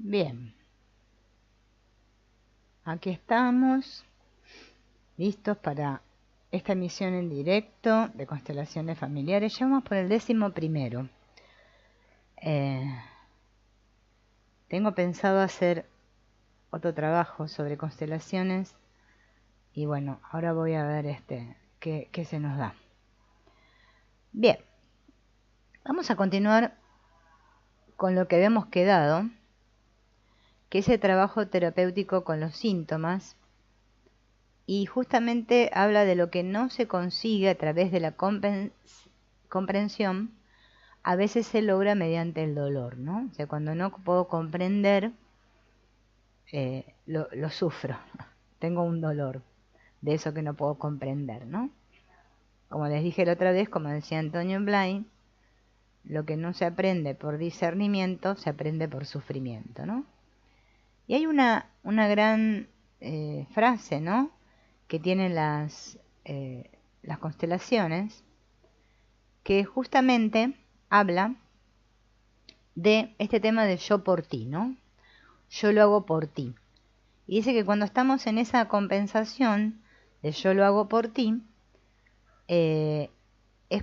Bien, aquí estamos, listos para esta emisión en directo de constelaciones familiares. Ya vamos por el 11º. Tengo pensado hacer otro trabajo sobre constelaciones y bueno, ahora voy a ver qué se nos da. Bien, vamos a continuar con lo que habíamos quedado, que es el trabajo terapéutico con los síntomas, y justamente habla de lo que no se consigue a través de la comprensión, a veces se logra mediante el dolor, ¿no? O sea, cuando no puedo comprender, lo sufro, tengo un dolor de eso que no puedo comprender, ¿no? Como les dije la otra vez, como decía Antonio Blain, lo que no se aprende por discernimiento, se aprende por sufrimiento, ¿no? Y hay una gran frase, ¿no?, que tienen las constelaciones, que justamente habla de este tema de yo por ti, ¿no? Yo lo hago por ti. Y dice que cuando estamos en esa compensación de yo lo hago por ti, es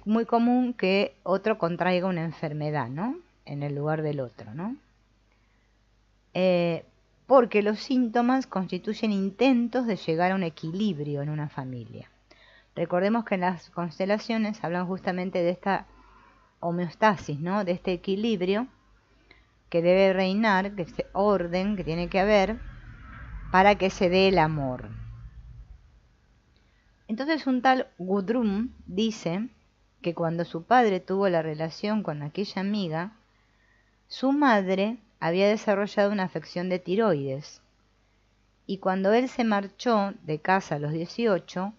muy común que otro contraiga una enfermedad, ¿no?, en el lugar del otro, ¿no? Porque los síntomas constituyen intentos de llegar a un equilibrio en una familia. Recordemos que en las constelaciones hablan justamente de esta homeostasis, ¿no?, de este equilibrio que debe reinar, que este orden que tiene que haber para que se dé el amor. Entonces un tal Gudrun dice que cuando su padre tuvo la relación con aquella amiga, su madre había desarrollado una afección de tiroides, y cuando él se marchó de casa a los 18,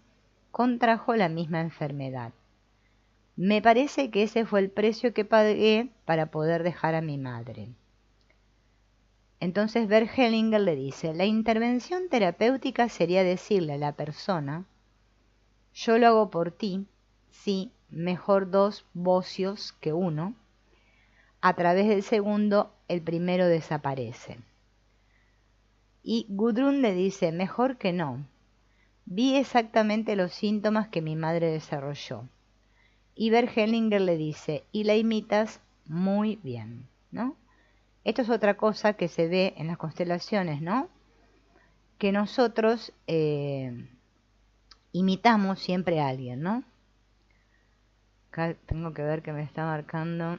contrajo la misma enfermedad. Me parece que ese fue el precio que pagué para poder dejar a mi madre. Entonces Bert Hellinger le dice, la intervención terapéutica sería decirle a la persona, yo lo hago por ti, sí, mejor 2 vocios que 1, a través del segundo el primero desaparece. Y Gudrun le dice, mejor que no, vi exactamente los síntomas que mi madre desarrolló. Y Bert Hellinger le dice, y la imitas muy bien, ¿no? Esto es otra cosa que se ve en las constelaciones, ¿no?, que nosotros imitamos siempre a alguien, ¿no? Acá tengo que ver que me está marcando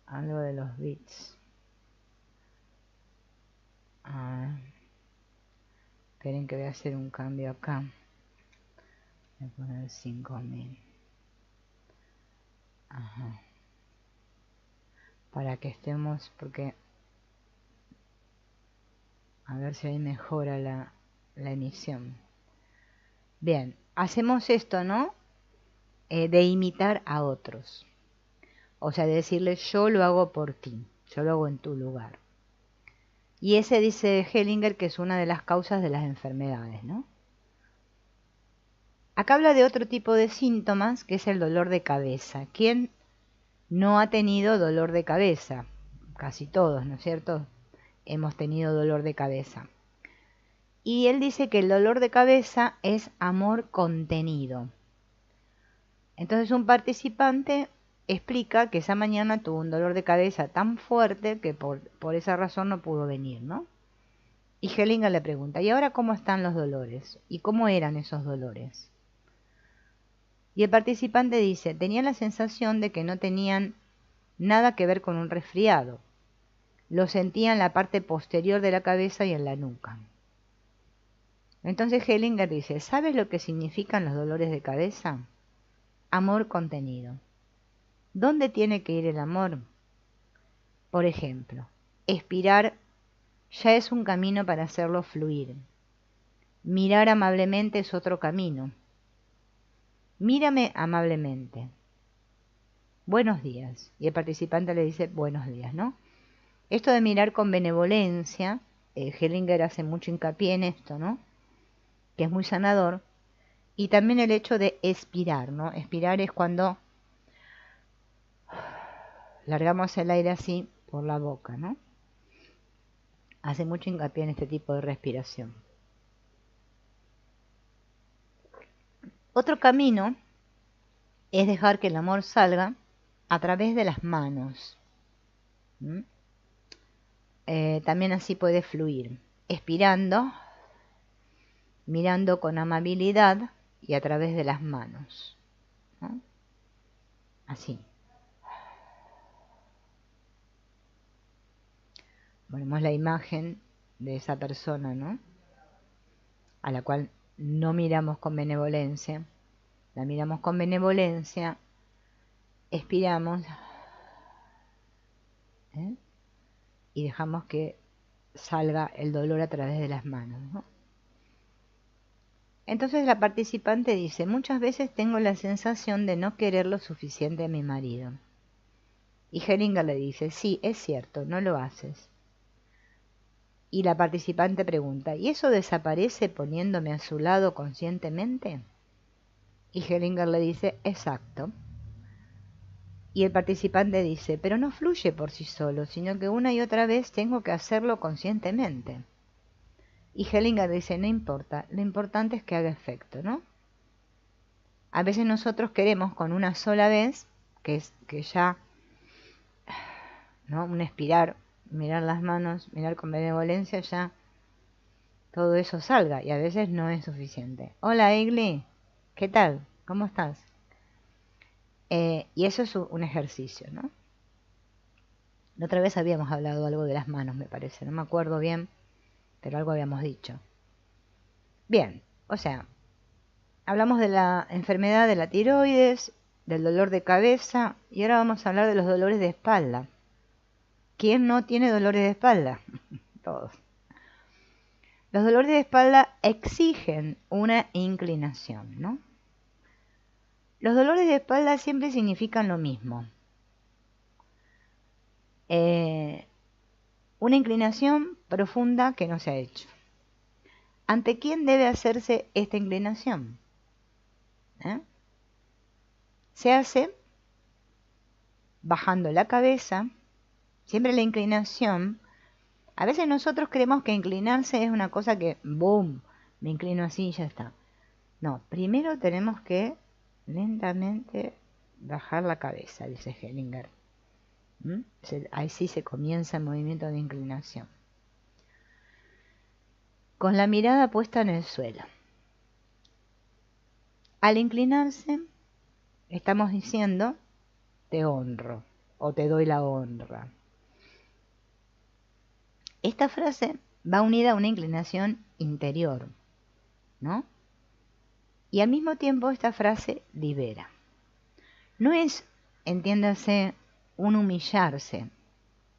algo de los bits. Esperen que voy a hacer un cambio acá. Voy a poner 5000. Ajá. Para que estemos, porque a ver si ahí mejora la emisión. Bien, hacemos esto, ¿no? De imitar a otros. O sea, de decirle yo lo hago por ti, yo lo hago en tu lugar. Y ese dice Hellinger que es una de las causas de las enfermedades, ¿no? Acá habla de otro tipo de síntomas, que es el dolor de cabeza. ¿Quién no ha tenido dolor de cabeza? Casi todos, ¿no es cierto? Hemos tenido dolor de cabeza. Y él dice que el dolor de cabeza es amor contenido. Entonces un participante explica que esa mañana tuvo un dolor de cabeza tan fuerte que por esa razón no pudo venir, ¿no? Y Hellinger le pregunta, ¿y ahora cómo están los dolores? ¿Y cómo eran esos dolores? Y el participante dice, tenía la sensación de que no tenían nada que ver con un resfriado. Lo sentía en la parte posterior de la cabeza y en la nuca. Entonces Hellinger dice, ¿sabes lo que significan los dolores de cabeza? Amor contenido. ¿Dónde tiene que ir el amor? Por ejemplo, expirar ya es un camino para hacerlo fluir. Mirar amablemente es otro camino. Mírame amablemente. Buenos días. Y el participante le dice buenos días, ¿no? Esto de mirar con benevolencia, Hellinger hace mucho hincapié en esto, ¿no?, que es muy sanador. Y también el hecho de expirar, ¿no? Expirar es cuando largamos el aire así, por la boca, ¿no? Hace mucho hincapié en este tipo de respiración. Otro camino es dejar que el amor salga a través de las manos. También así puede fluir, expirando, mirando con amabilidad y a través de las manos, ¿no? Así. Ponemos la imagen de esa persona, ¿no? A la cual no miramos con benevolencia. La miramos con benevolencia, expiramos, ¿eh? Y dejamos que salga el dolor a través de las manos, ¿no? Entonces la participante dice, muchas veces tengo la sensación de no querer lo suficiente a mi marido. Y Hellinger le dice, sí, es cierto, no lo haces. Y la participante pregunta, ¿y eso desaparece poniéndome a su lado conscientemente? Y Hellinger le dice, exacto. Y el participante dice, pero no fluye por sí solo, sino que una y otra vez tengo que hacerlo conscientemente. Y Hellinger dice, no importa, lo importante es que haga efecto, ¿no? A veces nosotros queremos con una sola vez, que ya, ¿no? Un expirar, mirar las manos, mirar con benevolencia, ya todo eso salga, y a veces no es suficiente. Hola, Egli, ¿qué tal? ¿Cómo estás? Y eso es un ejercicio, ¿no? La otra vez habíamos hablado algo de las manos, me parece, no me acuerdo bien, pero algo habíamos dicho. Bien, o sea, hablamos de la enfermedad de la tiroides, del dolor de cabeza, y ahora vamos a hablar de los dolores de espalda. ¿Quién no tiene dolores de espalda? Todos. Los dolores de espalda exigen una inclinación, ¿no? Los dolores de espalda siempre significan lo mismo. Una inclinación profunda que no se ha hecho. ¿Ante quién debe hacerse esta inclinación? Se hace bajando la cabeza, siempre la inclinación. A veces nosotros creemos que inclinarse es una cosa que, boom, me inclino así y ya está. No, primero tenemos que lentamente bajar la cabeza, dice Hellinger. Ahí sí se comienza el movimiento de inclinación. Con la mirada puesta en el suelo. Al inclinarse, estamos diciendo, te honro o te doy la honra. Esta frase va unida a una inclinación interior, ¿no? Y al mismo tiempo esta frase libera. No es, entiéndase, un humillarse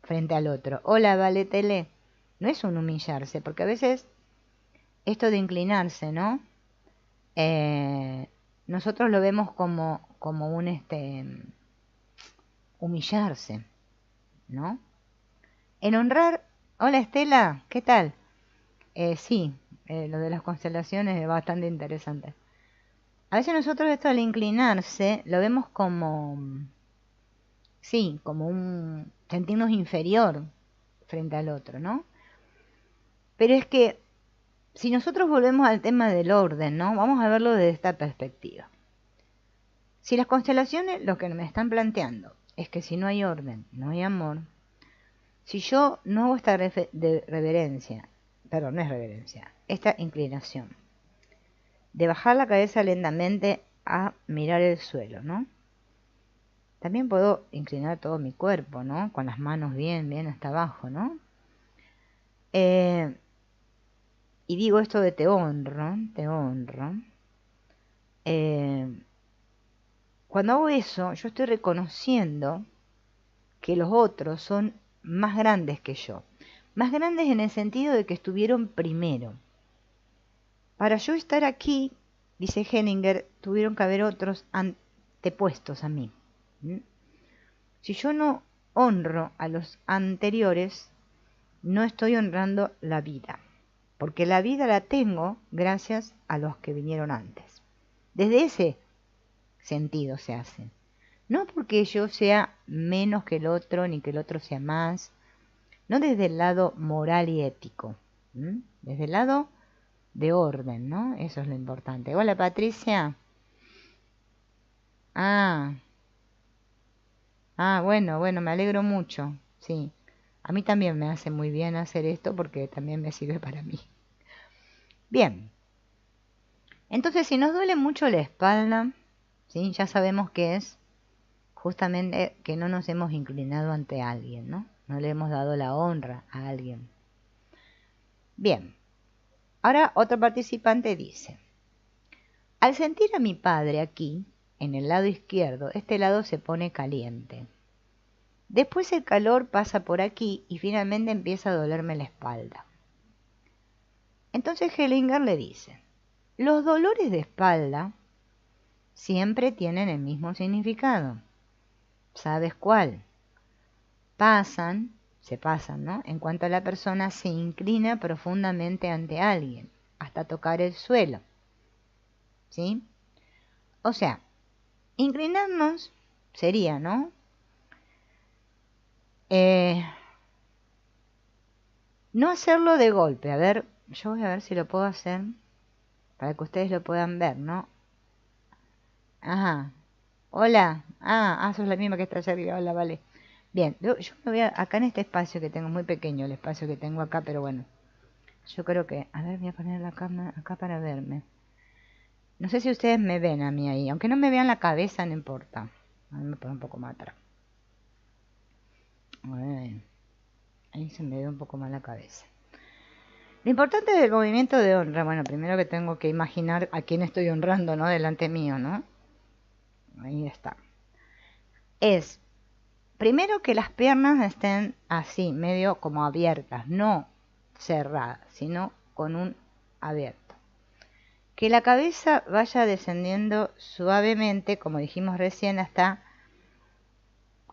frente al otro. Hola, vale tele. No es un humillarse, porque a veces esto de inclinarse, ¿no? Nosotros lo vemos como un humillarse, ¿no? En honrar, hola Estela, ¿qué tal? Sí, lo de las constelaciones es bastante interesante. A veces nosotros esto al inclinarse lo vemos como, sí, como un sentirnos inferior frente al otro, ¿no? Pero es que si nosotros volvemos al tema del orden, ¿no? Vamos a verlo desde esta perspectiva. Si las constelaciones lo que me están planteando es que si no hay orden, no hay amor. Si yo no hago esta reverencia, perdón, no es reverencia, esta inclinación, de bajar la cabeza lentamente a mirar el suelo, ¿no? También puedo inclinar todo mi cuerpo, ¿no? Con las manos bien hasta abajo, ¿no? Y digo esto de te honro, te honro. Cuando hago eso, yo estoy reconociendo que los otros son más grandes que yo. Más grandes en el sentido de que estuvieron primero. Para yo estar aquí, dice Hellinger, tuvieron que haber otros antepuestos a mí. Si yo no honro a los anteriores, no estoy honrando la vida. Porque la vida la tengo gracias a los que vinieron antes. Desde ese sentido se hace. No porque yo sea menos que el otro, ni que el otro sea más, no desde el lado moral y ético, desde el lado de orden, ¿no? Eso es lo importante. Hola, Patricia. Ah, bueno, me alegro mucho, sí. A mí también me hace muy bien hacer esto porque también me sirve para mí. Bien, entonces si nos duele mucho la espalda, ¿sí? Ya sabemos que es justamente que no nos hemos inclinado ante alguien, ¿no? No le hemos dado la honra a alguien. Bien, ahora otro participante dice, al sentir a mi padre aquí, en el lado izquierdo, este lado se pone caliente. Después el calor pasa por aquí y finalmente empieza a dolerme la espalda. Entonces Hellinger le dice, los dolores de espalda siempre tienen el mismo significado. ¿Sabes cuál? Se pasan, ¿no? En cuanto la persona se inclina profundamente ante alguien, hasta tocar el suelo. ¿Sí? O sea, inclinarnos sería, ¿no? No hacerlo de golpe. A ver, yo voy a ver si lo puedo hacer para que ustedes lo puedan ver, ¿no? Ajá. Hola. Sos la misma que está allá arriba. Hola, vale. Bien, yo me voy acá en este espacio que tengo, muy pequeño el espacio que tengo acá, pero bueno. Yo creo que, a ver, voy a poner la cámara acá para verme. No sé si ustedes me ven a mí ahí, aunque no me vean la cabeza, no importa. A mí me pone un poco más atrás. A ver, ahí se me ve un poco más la cabeza. Lo importante del movimiento de honra, bueno, primero que tengo que imaginar a quién estoy honrando, ¿no? Delante mío, ¿no? Ahí está. Es, primero que las piernas estén así, medio como abiertas, no cerradas, sino con un abierto. Que la cabeza vaya descendiendo suavemente, como dijimos recién, hasta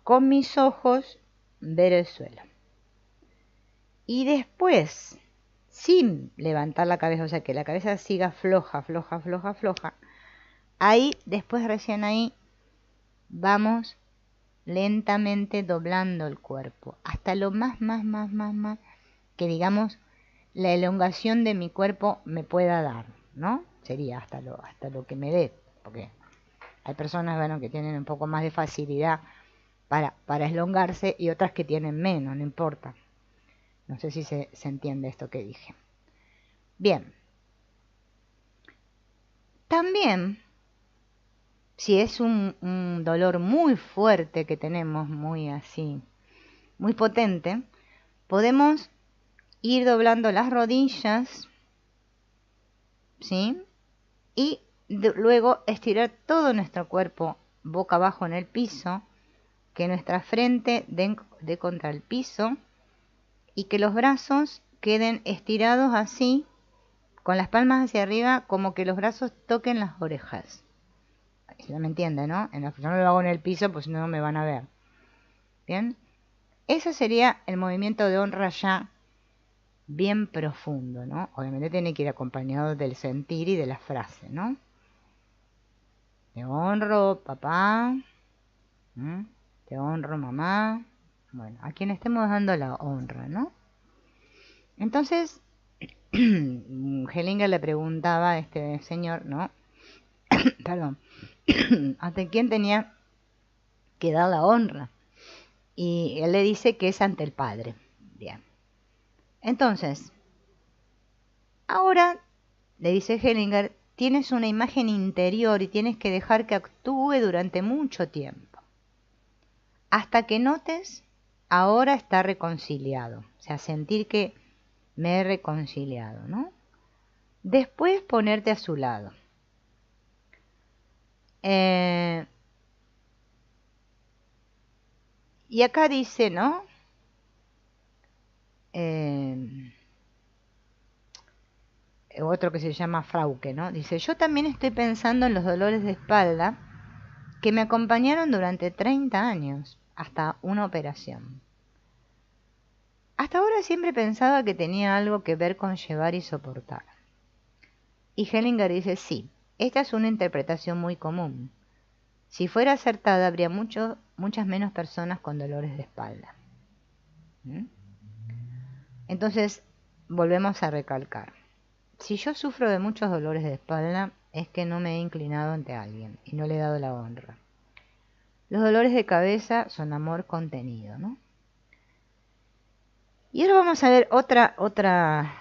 con mis ojos ver el suelo. Y después, sin levantar la cabeza, o sea, que la cabeza siga floja, floja, floja, floja, ahí, después recién ahí, vamos lentamente doblando el cuerpo, hasta lo más, que digamos, la elongación de mi cuerpo me pueda dar, ¿no? Sería hasta lo que me dé, porque hay personas, bueno, que tienen un poco más de facilidad para elongarse y otras que tienen menos, no importa. No sé si se entiende esto que dije. Bien. También, si es un dolor muy fuerte que tenemos, muy así, muy potente, podemos ir doblando las rodillas, ¿sí? Y luego estirar todo nuestro cuerpo boca abajo en el piso, que nuestra frente dé contra el piso y que los brazos queden estirados así, con las palmas hacia arriba, como que los brazos toquen las orejas. Si no me entiende, ¿no? Yo no lo hago en el piso, pues no me van a ver. Bien, ese sería el movimiento de honra ya bien profundo, ¿no? Obviamente tiene que ir acompañado del sentir y de la frase, ¿no? Te honro, papá. Te honro, mamá. Bueno, a quien estemos dando la honra, ¿no? Entonces, Hellinger le preguntaba a este señor, ¿no? Perdón, ¿ante quién tenía que dar la honra? Y él le dice que es ante el Padre. Bien. Entonces, ahora, le dice Hellinger, tienes una imagen interior y tienes que dejar que actúe durante mucho tiempo. Hasta que notes, ahora está reconciliado. O sea, sentir que me he reconciliado, ¿no? Después ponerte a su lado. Y acá dice, ¿no? Otro que se llama Frauke, ¿no? Dice, yo también estoy pensando en los dolores de espalda que me acompañaron durante 30 años, hasta una operación. Hasta ahora siempre pensaba que tenía algo que ver con llevar y soportar. Y Hellinger dice, sí, esta es una interpretación muy común. Si fuera acertada, habría muchas menos personas con dolores de espalda. Entonces, volvemos a recalcar. Si yo sufro de muchos dolores de espalda, es que no me he inclinado ante alguien y no le he dado la honra. Los dolores de cabeza son amor contenido, ¿no? Y ahora vamos a ver otra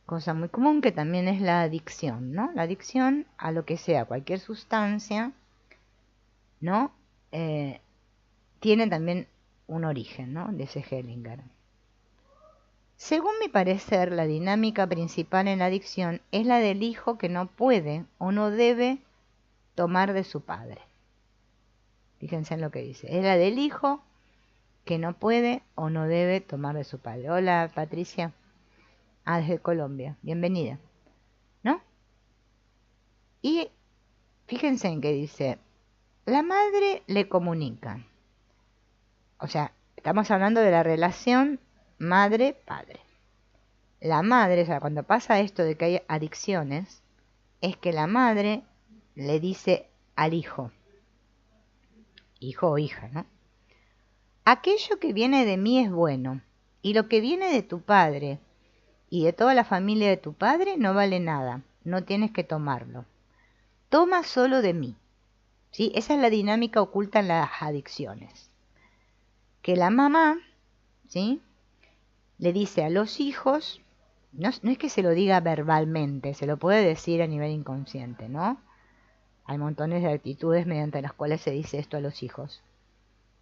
cosa muy común, que también es la adicción, ¿no? La adicción a lo que sea, cualquier sustancia, ¿no? Tiene también un origen, ¿no? Dice Hellinger. Según mi parecer, la dinámica principal en la adicción es la del hijo que no puede o no debe tomar de su padre. Fíjense en lo que dice. Es la del hijo que no puede o no debe tomar de su padre. Hola, Patricia. Desde Colombia. Bienvenida. ¿No? Y fíjense en que dice, la madre le comunica. O sea, estamos hablando de la relación madre-padre. La madre, o sea, cuando pasa esto de que hay adicciones, es que la madre le dice al hijo o hija, ¿no? Aquello que viene de mí es bueno, y lo que viene de tu padre y de toda la familia de tu padre no vale nada, no tienes que tomarlo. Toma solo de mí. ¿Sí? Esa es la dinámica oculta en las adicciones. Que la mamá, ¿sí?, le dice a los hijos, no es que se lo diga verbalmente, se lo puede decir a nivel inconsciente, ¿no? Hay montones de actitudes mediante las cuales se dice esto a los hijos.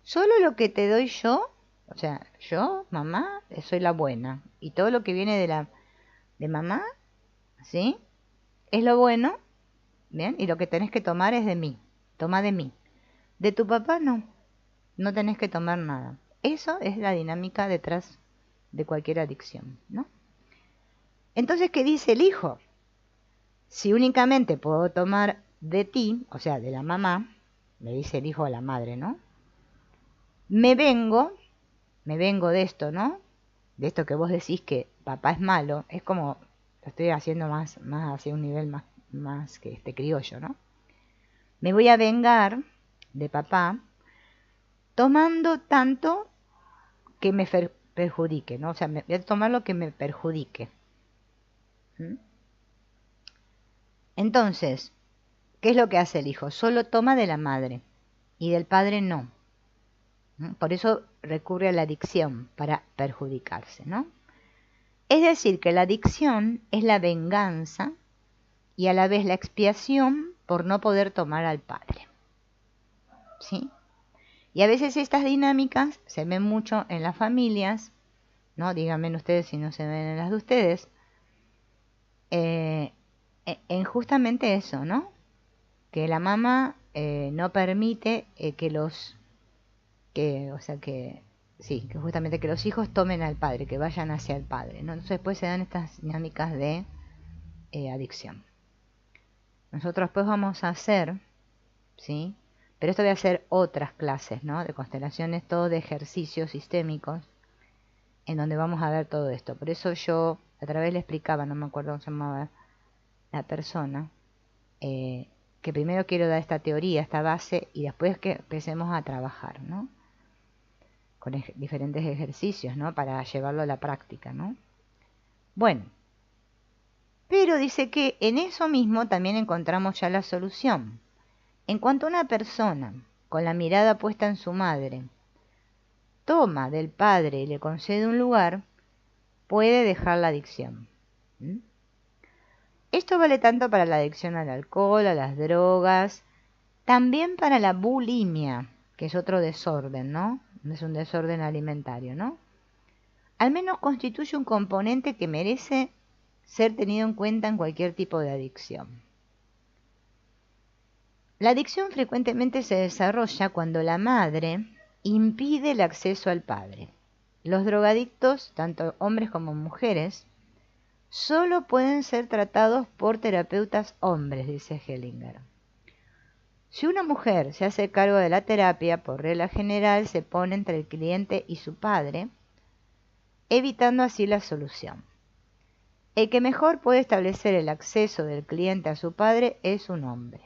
Solo lo que te doy yo, o sea, yo, mamá, soy la buena. Y todo lo que viene de mamá, ¿sí?, es lo bueno, ¿bien? Y lo que tenés que tomar es de mí. Toma de mí. De tu papá no. No tenés que tomar nada. Eso es la dinámica detrás de cualquier adicción, ¿no? Entonces, ¿qué dice el hijo? Si únicamente puedo tomar de ti, o sea, de la mamá, le dice el hijo a la madre, ¿no? Me vengo de esto, ¿no? De esto que vos decís que papá es malo, es como, lo estoy haciendo más hacia un nivel más que criollo, ¿no? Me voy a vengar de papá tomando tanto que me perjudique, ¿no? O sea, voy a tomar lo que me perjudique. Entonces, ¿qué es lo que hace el hijo? Solo toma de la madre y del padre no. Por eso recurre a la adicción para perjudicarse, ¿no? Es decir, que la adicción es la venganza y a la vez la expiación por no poder tomar al padre. ¿Sí? Y a veces estas dinámicas se ven mucho en las familias, ¿no? Díganme ustedes si no se ven en las de ustedes. En justamente eso, ¿no? Que la mamá no permite que justamente que los hijos tomen al padre, que vayan hacia el padre, ¿no? Entonces después se dan estas dinámicas de adicción. Nosotros después vamos a hacer, ¿sí? Pero esto voy a hacer otras clases, ¿no? De constelaciones, todo de ejercicios sistémicos, en donde vamos a ver todo esto. Por eso yo a través le explicaba, no me acuerdo cómo se llamaba la persona, que primero quiero dar esta teoría, esta base, y después que empecemos a trabajar, ¿no? Con diferentes ejercicios, ¿no? Para llevarlo a la práctica, ¿no? Bueno, pero dice que en eso mismo también encontramos ya la solución. En cuanto una persona, con la mirada puesta en su madre, toma del padre y le concede un lugar, puede dejar la adicción. Esto vale tanto para la adicción al alcohol, a las drogas, también para la bulimia, que es otro desorden, ¿no? Es un desorden alimentario, ¿no? Al menos constituye un componente que merece ser tenido en cuenta en cualquier tipo de adicción. La adicción frecuentemente se desarrolla cuando la madre impide el acceso al padre. Los drogadictos, tanto hombres como mujeres, solo pueden ser tratados por terapeutas hombres, dice Hellinger. Si una mujer se hace cargo de la terapia, por regla general se pone entre el cliente y su padre, evitando así la solución. El que mejor puede establecer el acceso del cliente a su padre es un hombre.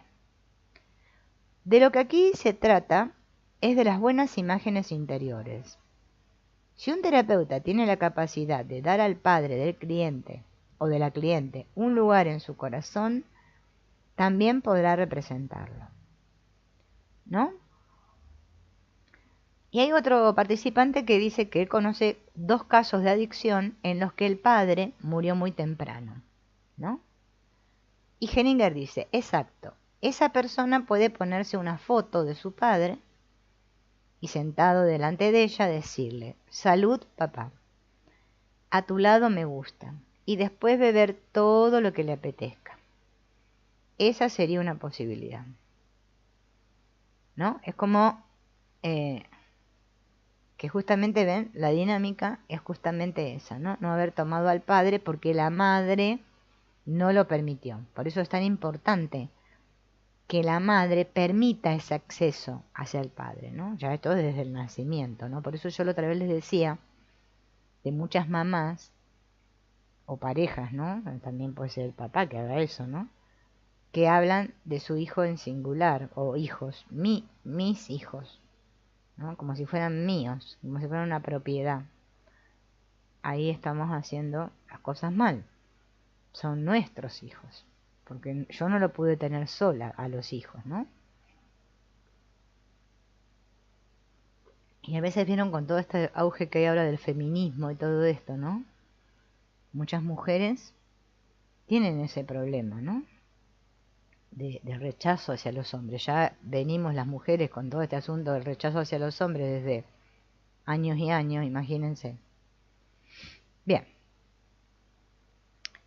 De lo que aquí se trata es de las buenas imágenes interiores. Si un terapeuta tiene la capacidad de dar al padre del cliente o de la cliente un lugar en su corazón, también podrá representarlo, ¿no? Y hay otro participante que dice que él conoce 2 casos de adicción en los que el padre murió muy temprano, ¿no? Y Hellinger dice, exacto, esa persona puede ponerse una foto de su padre y sentado delante de ella decirle, salud papá, a tu lado me gusta, y después beber todo lo que le apetezca. Esa sería una posibilidad, ¿no? Es como que justamente, ven, la dinámica es justamente esa, ¿no? No haber tomado al padre porque la madre no lo permitió. Por eso es tan importante que la madre permita ese acceso hacia el padre, ¿no? Ya esto desde el nacimiento, ¿no? Por eso yo la otra vez les decía de muchas mamás o parejas, ¿no? También puede ser el papá que haga eso, ¿no? Que hablan de su hijo en singular o hijos, mis hijos, ¿no? Como si fueran míos, como si fueran una propiedad. Ahí estamos haciendo las cosas mal. Son nuestros hijos, porque yo no lo pude tener sola a los hijos, ¿no? Y a veces vieron con todo este auge que hay ahora del feminismo y todo esto, ¿no? Muchas mujeres tienen ese problema, ¿no? De rechazo hacia los hombres. Ya venimos las mujeres con todo este asunto del rechazo hacia los hombres desde años y años, imagínense. Bien.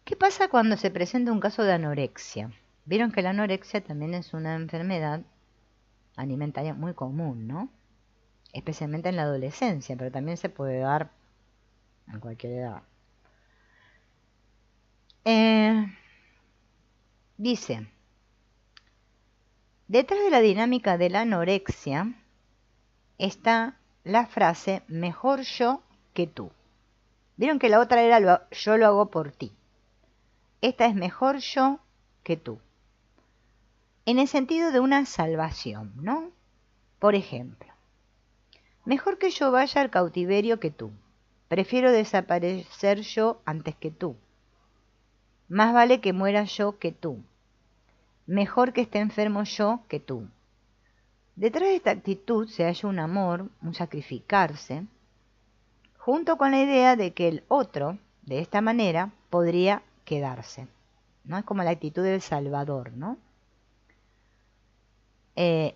¿Qué pasa cuando se presenta un caso de anorexia? Vieron que la anorexia también es una enfermedad alimentaria muy común, ¿no? Especialmente en la adolescencia, pero también se puede dar en cualquier edad. Dice, detrás de la dinámica de la anorexia está la frase mejor yo que tú. Vieron que la otra era yo lo hago por ti. Esta es mejor yo que tú. En el sentido de una salvación, ¿no? Por ejemplo, mejor que yo vaya al cautiverio que tú. Prefiero desaparecer yo antes que tú. Más vale que muera yo que tú. Mejor que esté enfermo yo que tú. Detrás de esta actitud se halla un amor, un sacrificarse, junto con la idea de que el otro, de esta manera, podría quedarse, ¿no? Es como la actitud del Salvador, ¿no?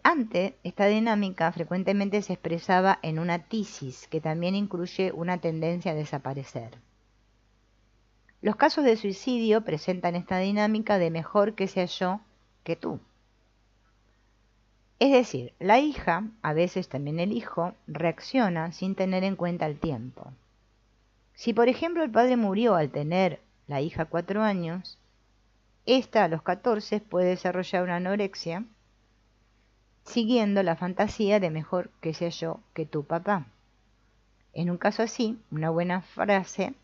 Antes, esta dinámica frecuentemente se expresaba en una tisis, que también incluye una tendencia a desaparecer. Los casos de suicidio presentan esta dinámica de mejor que sea yo que tú. Es decir, la hija, a veces también el hijo, reacciona sin tener en cuenta el tiempo. Si por ejemplo el padre murió al tener la hija 4 años, ésta a los 14 puede desarrollar una anorexia siguiendo la fantasía de mejor que sea yo que tu papá. En un caso así, una buena frase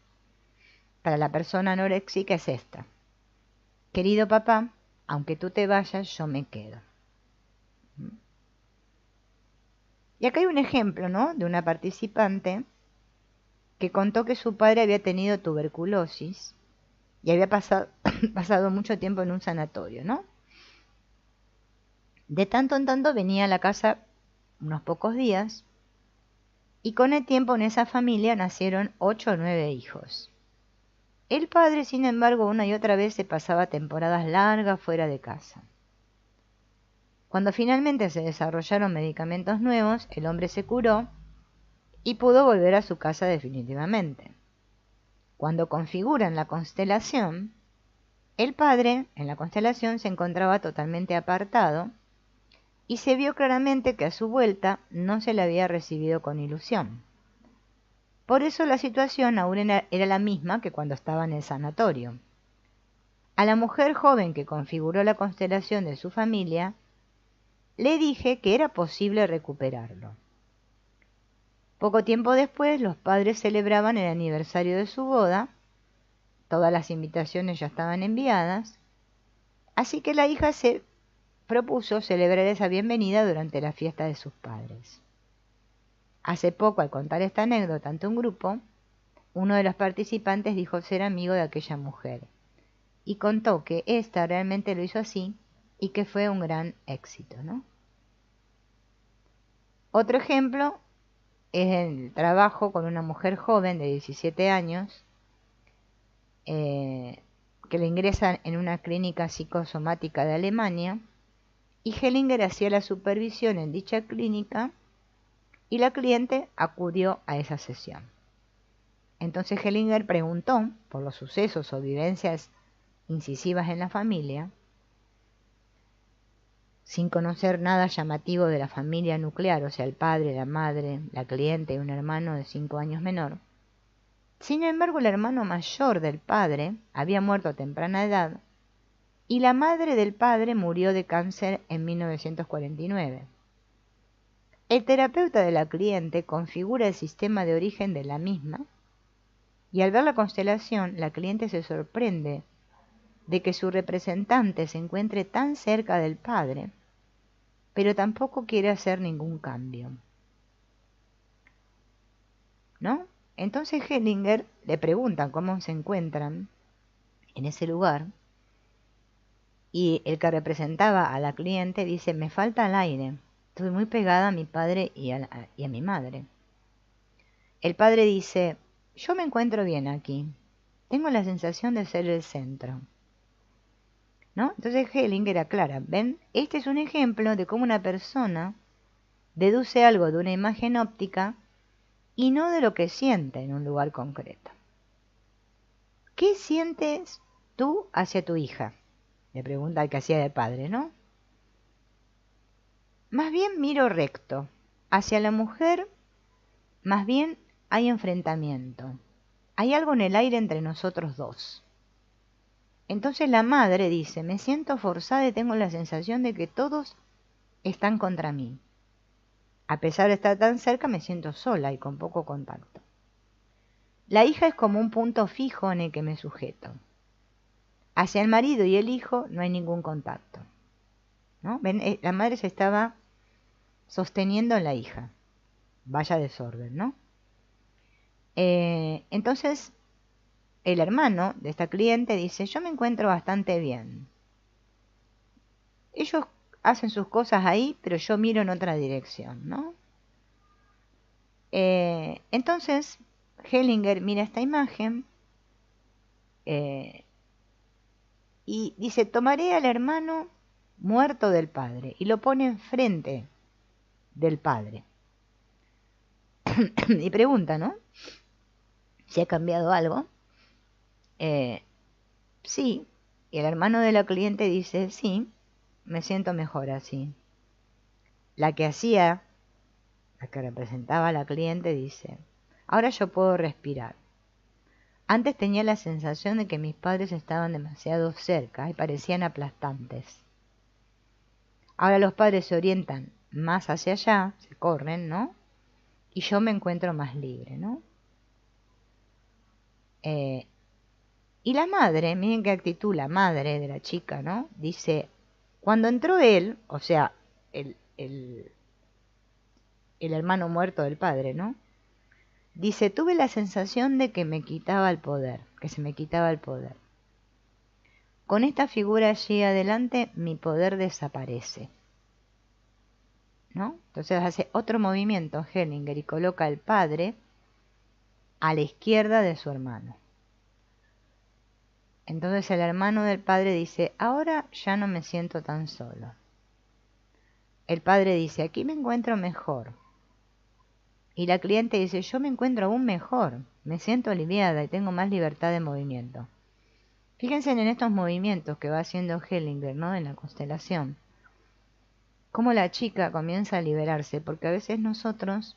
para la persona anoréxica es esta: querido papá, aunque tú te vayas, yo me quedo. Y acá hay un ejemplo, ¿no? De una participante que contó que su padre había tenido tuberculosis y había pasado mucho tiempo en un sanatorio, ¿no? De tanto en tanto venía a la casa unos pocos días y con el tiempo en esa familia nacieron 8 o 9 hijos. El padre, sin embargo, una y otra vez se pasaba temporadas largas fuera de casa. Cuando finalmente se desarrollaron medicamentos nuevos, el hombre se curó y pudo volver a su casa definitivamente. Cuando configuran la constelación, el padre en la constelación se encontraba totalmente apartado y se vio claramente que a su vuelta no se le había recibido con ilusión. Por eso la situación aún era la misma que cuando estaba en el sanatorio. A la mujer joven que configuró la constelación de su familia, le dije que era posible recuperarlo. Poco tiempo después, los padres celebraban el aniversario de su boda, todas las invitaciones ya estaban enviadas, así que la hija se propuso celebrar esa bienvenida durante la fiesta de sus padres. Hace poco, al contar esta anécdota ante un grupo, uno de los participantes dijo ser amigo de aquella mujer y contó que ésta realmente lo hizo así y que fue un gran éxito, ¿no? Otro ejemplo es el trabajo con una mujer joven de 17 años que le ingresan en una clínica psicosomática de Alemania, y Hellinger hacía la supervisión en dicha clínica y la cliente acudió a esa sesión. Entonces Hellinger preguntó por los sucesos o vivencias incisivas en la familia, sin conocer nada llamativo de la familia nuclear, o sea, el padre, la madre, la cliente y un hermano de 5 años menor. Sin embargo, el hermano mayor del padre había muerto a temprana edad y la madre del padre murió de cáncer en 1949. El terapeuta de la cliente configura el sistema de origen de la misma y al ver la constelación, la cliente se sorprende de que su representante se encuentre tan cerca del padre, pero tampoco quiere hacer ningún cambio, ¿no? Entonces Hellinger le pregunta cómo se encuentran en ese lugar y el que representaba a la cliente dice: me falta el aire, estoy muy pegada a mi padre y a mi madre. El padre dice: yo me encuentro bien aquí, tengo la sensación de ser el centro, ¿no? Entonces Hellinger aclara, ven, este es un ejemplo de cómo una persona deduce algo de una imagen óptica y no de lo que siente en un lugar concreto. ¿Qué sientes tú hacia tu hija?, le pregunta al que hacía de padre, ¿no? Más bien miro recto. Hacia la mujer, más bien hay enfrentamiento. Hay algo en el aire entre nosotros dos. Entonces la madre dice: me siento forzada y tengo la sensación de que todos están contra mí. A pesar de estar tan cerca, me siento sola y con poco contacto. La hija es como un punto fijo en el que me sujeto. Hacia el marido y el hijo no hay ningún contacto, ¿no? ¿Ven? La madre se estaba sosteniendo en la hija. Vaya desorden, ¿no? Entonces, el hermano de esta cliente dice: yo me encuentro bastante bien. Ellos hacen sus cosas ahí, pero yo miro en otra dirección, ¿no? Entonces, Hellinger mira esta imagen y dice: tomaré al hermano muerto del padre, y lo pone enfrente del padre. Y pregunta, ¿no?, si ha cambiado algo. Sí. Y el hermano de la cliente dice: sí, me siento mejor así. La que representaba a la cliente dice: ahora yo puedo respirar. Antes tenía la sensación de que mis padres estaban demasiado cerca y parecían aplastantes. Ahora los padres se orientan más hacia allá, se corren, ¿no? Y yo me encuentro más libre, ¿no? Y la madre, miren qué actitud, la madre de la chica, ¿no? Dice: cuando entró él, o sea, el hermano muerto del padre, ¿no? Dice: tuve la sensación de que me quitaba el poder, que se me quitaba el poder. Con esta figura allí adelante, mi poder desaparece, ¿no? Entonces hace otro movimiento Hellinger y coloca al padre a la izquierda de su hermano. Entonces el hermano del padre dice: ahora ya no me siento tan solo. El padre dice: aquí me encuentro mejor. Y la cliente dice: yo me encuentro aún mejor, me siento aliviada y tengo más libertad de movimiento. Fíjense en estos movimientos que va haciendo Hellinger, ¿no?, en la constelación. Cómo la chica comienza a liberarse, porque a veces nosotros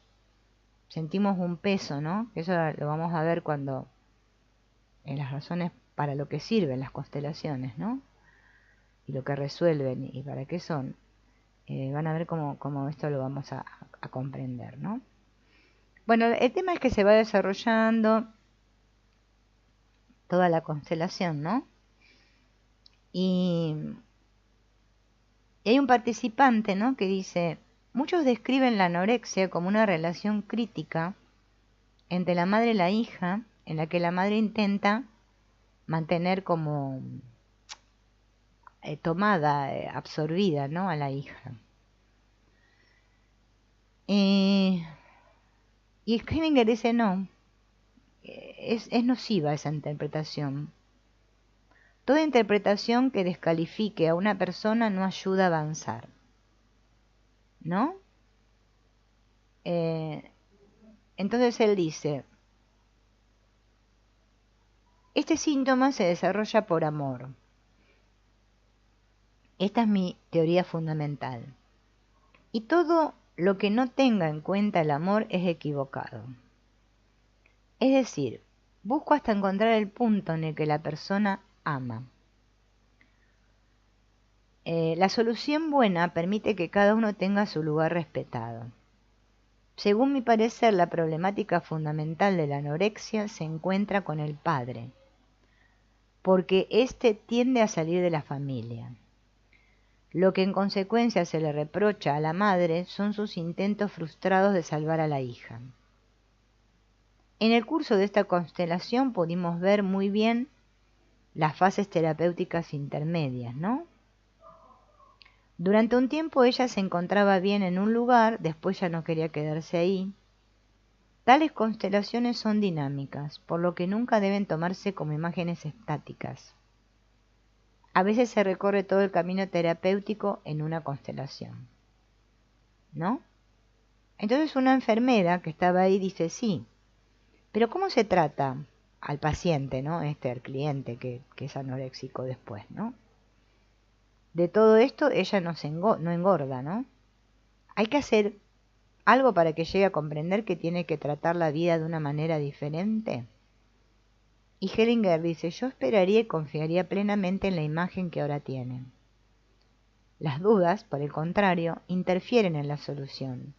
sentimos un peso, ¿no? Eso lo vamos a ver cuando en las razones para lo que sirven las constelaciones, ¿no?, y lo que resuelven y para qué son. Van a ver cómo esto lo vamos a comprender, ¿no? Bueno, el tema es que se va desarrollando toda la constelación, ¿no? Y hay un participante, ¿no?, que dice, muchos describen la anorexia como una relación crítica entre la madre y la hija, en la que la madre intenta mantener como tomada, absorbida, ¿no?, a la hija. Y Hellinger dice, no, es nociva esa interpretación. Toda interpretación que descalifique a una persona no ayuda a avanzar, ¿no? Entonces él dice, este síntoma se desarrolla por amor. Esta es mi teoría fundamental. Y todo lo que no tenga en cuenta el amor es equivocado. Es decir, busco hasta encontrar el punto en el que la persona ama. La solución buena permite que cada uno tenga su lugar respetado. Según mi parecer, la problemática fundamental de la anorexia se encuentra con el padre, porque éste tiende a salir de la familia. Lo que en consecuencia se le reprocha a la madre son sus intentos frustrados de salvar a la hija. En el curso de esta constelación pudimos ver muy bien las fases terapéuticas intermedias, ¿no? Durante un tiempo ella se encontraba bien en un lugar, después ya no quería quedarse ahí. Tales constelaciones son dinámicas, por lo que nunca deben tomarse como imágenes estáticas. A veces se recorre todo el camino terapéutico en una constelación, ¿no? Entonces una enfermera que estaba ahí dice, sí, pero ¿cómo se trata al paciente, ¿no? Al cliente que es anoréxico después, ¿no? De todo esto ella no engorda, ¿no? Hay que hacer algo para que llegue a comprender que tiene que tratar la vida de una manera diferente. Y Hellinger dice, yo esperaría y confiaría plenamente en la imagen que ahora tiene. Las dudas, por el contrario, interfieren en la solución,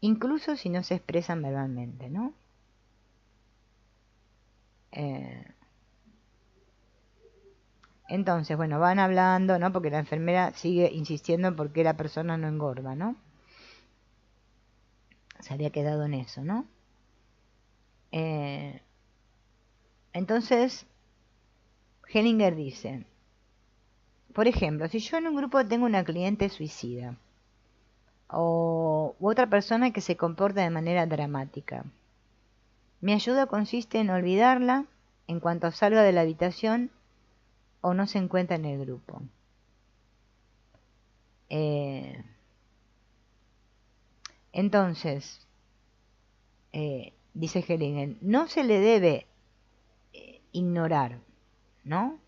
incluso si no se expresan verbalmente, ¿no? Entonces, bueno, van hablando, ¿no? Porque la enfermera sigue insistiendo en por qué la persona no engorda, ¿no? Se había quedado en eso, ¿no? Entonces, Hellinger dice, por ejemplo, si yo en un grupo tengo una cliente suicida u otra persona que se comporta de manera dramática, mi ayuda consiste en olvidarla en cuanto salga de la habitación o no se encuentra en el grupo. Entonces, dice Hellinger, no se le debe ignorar, ¿no?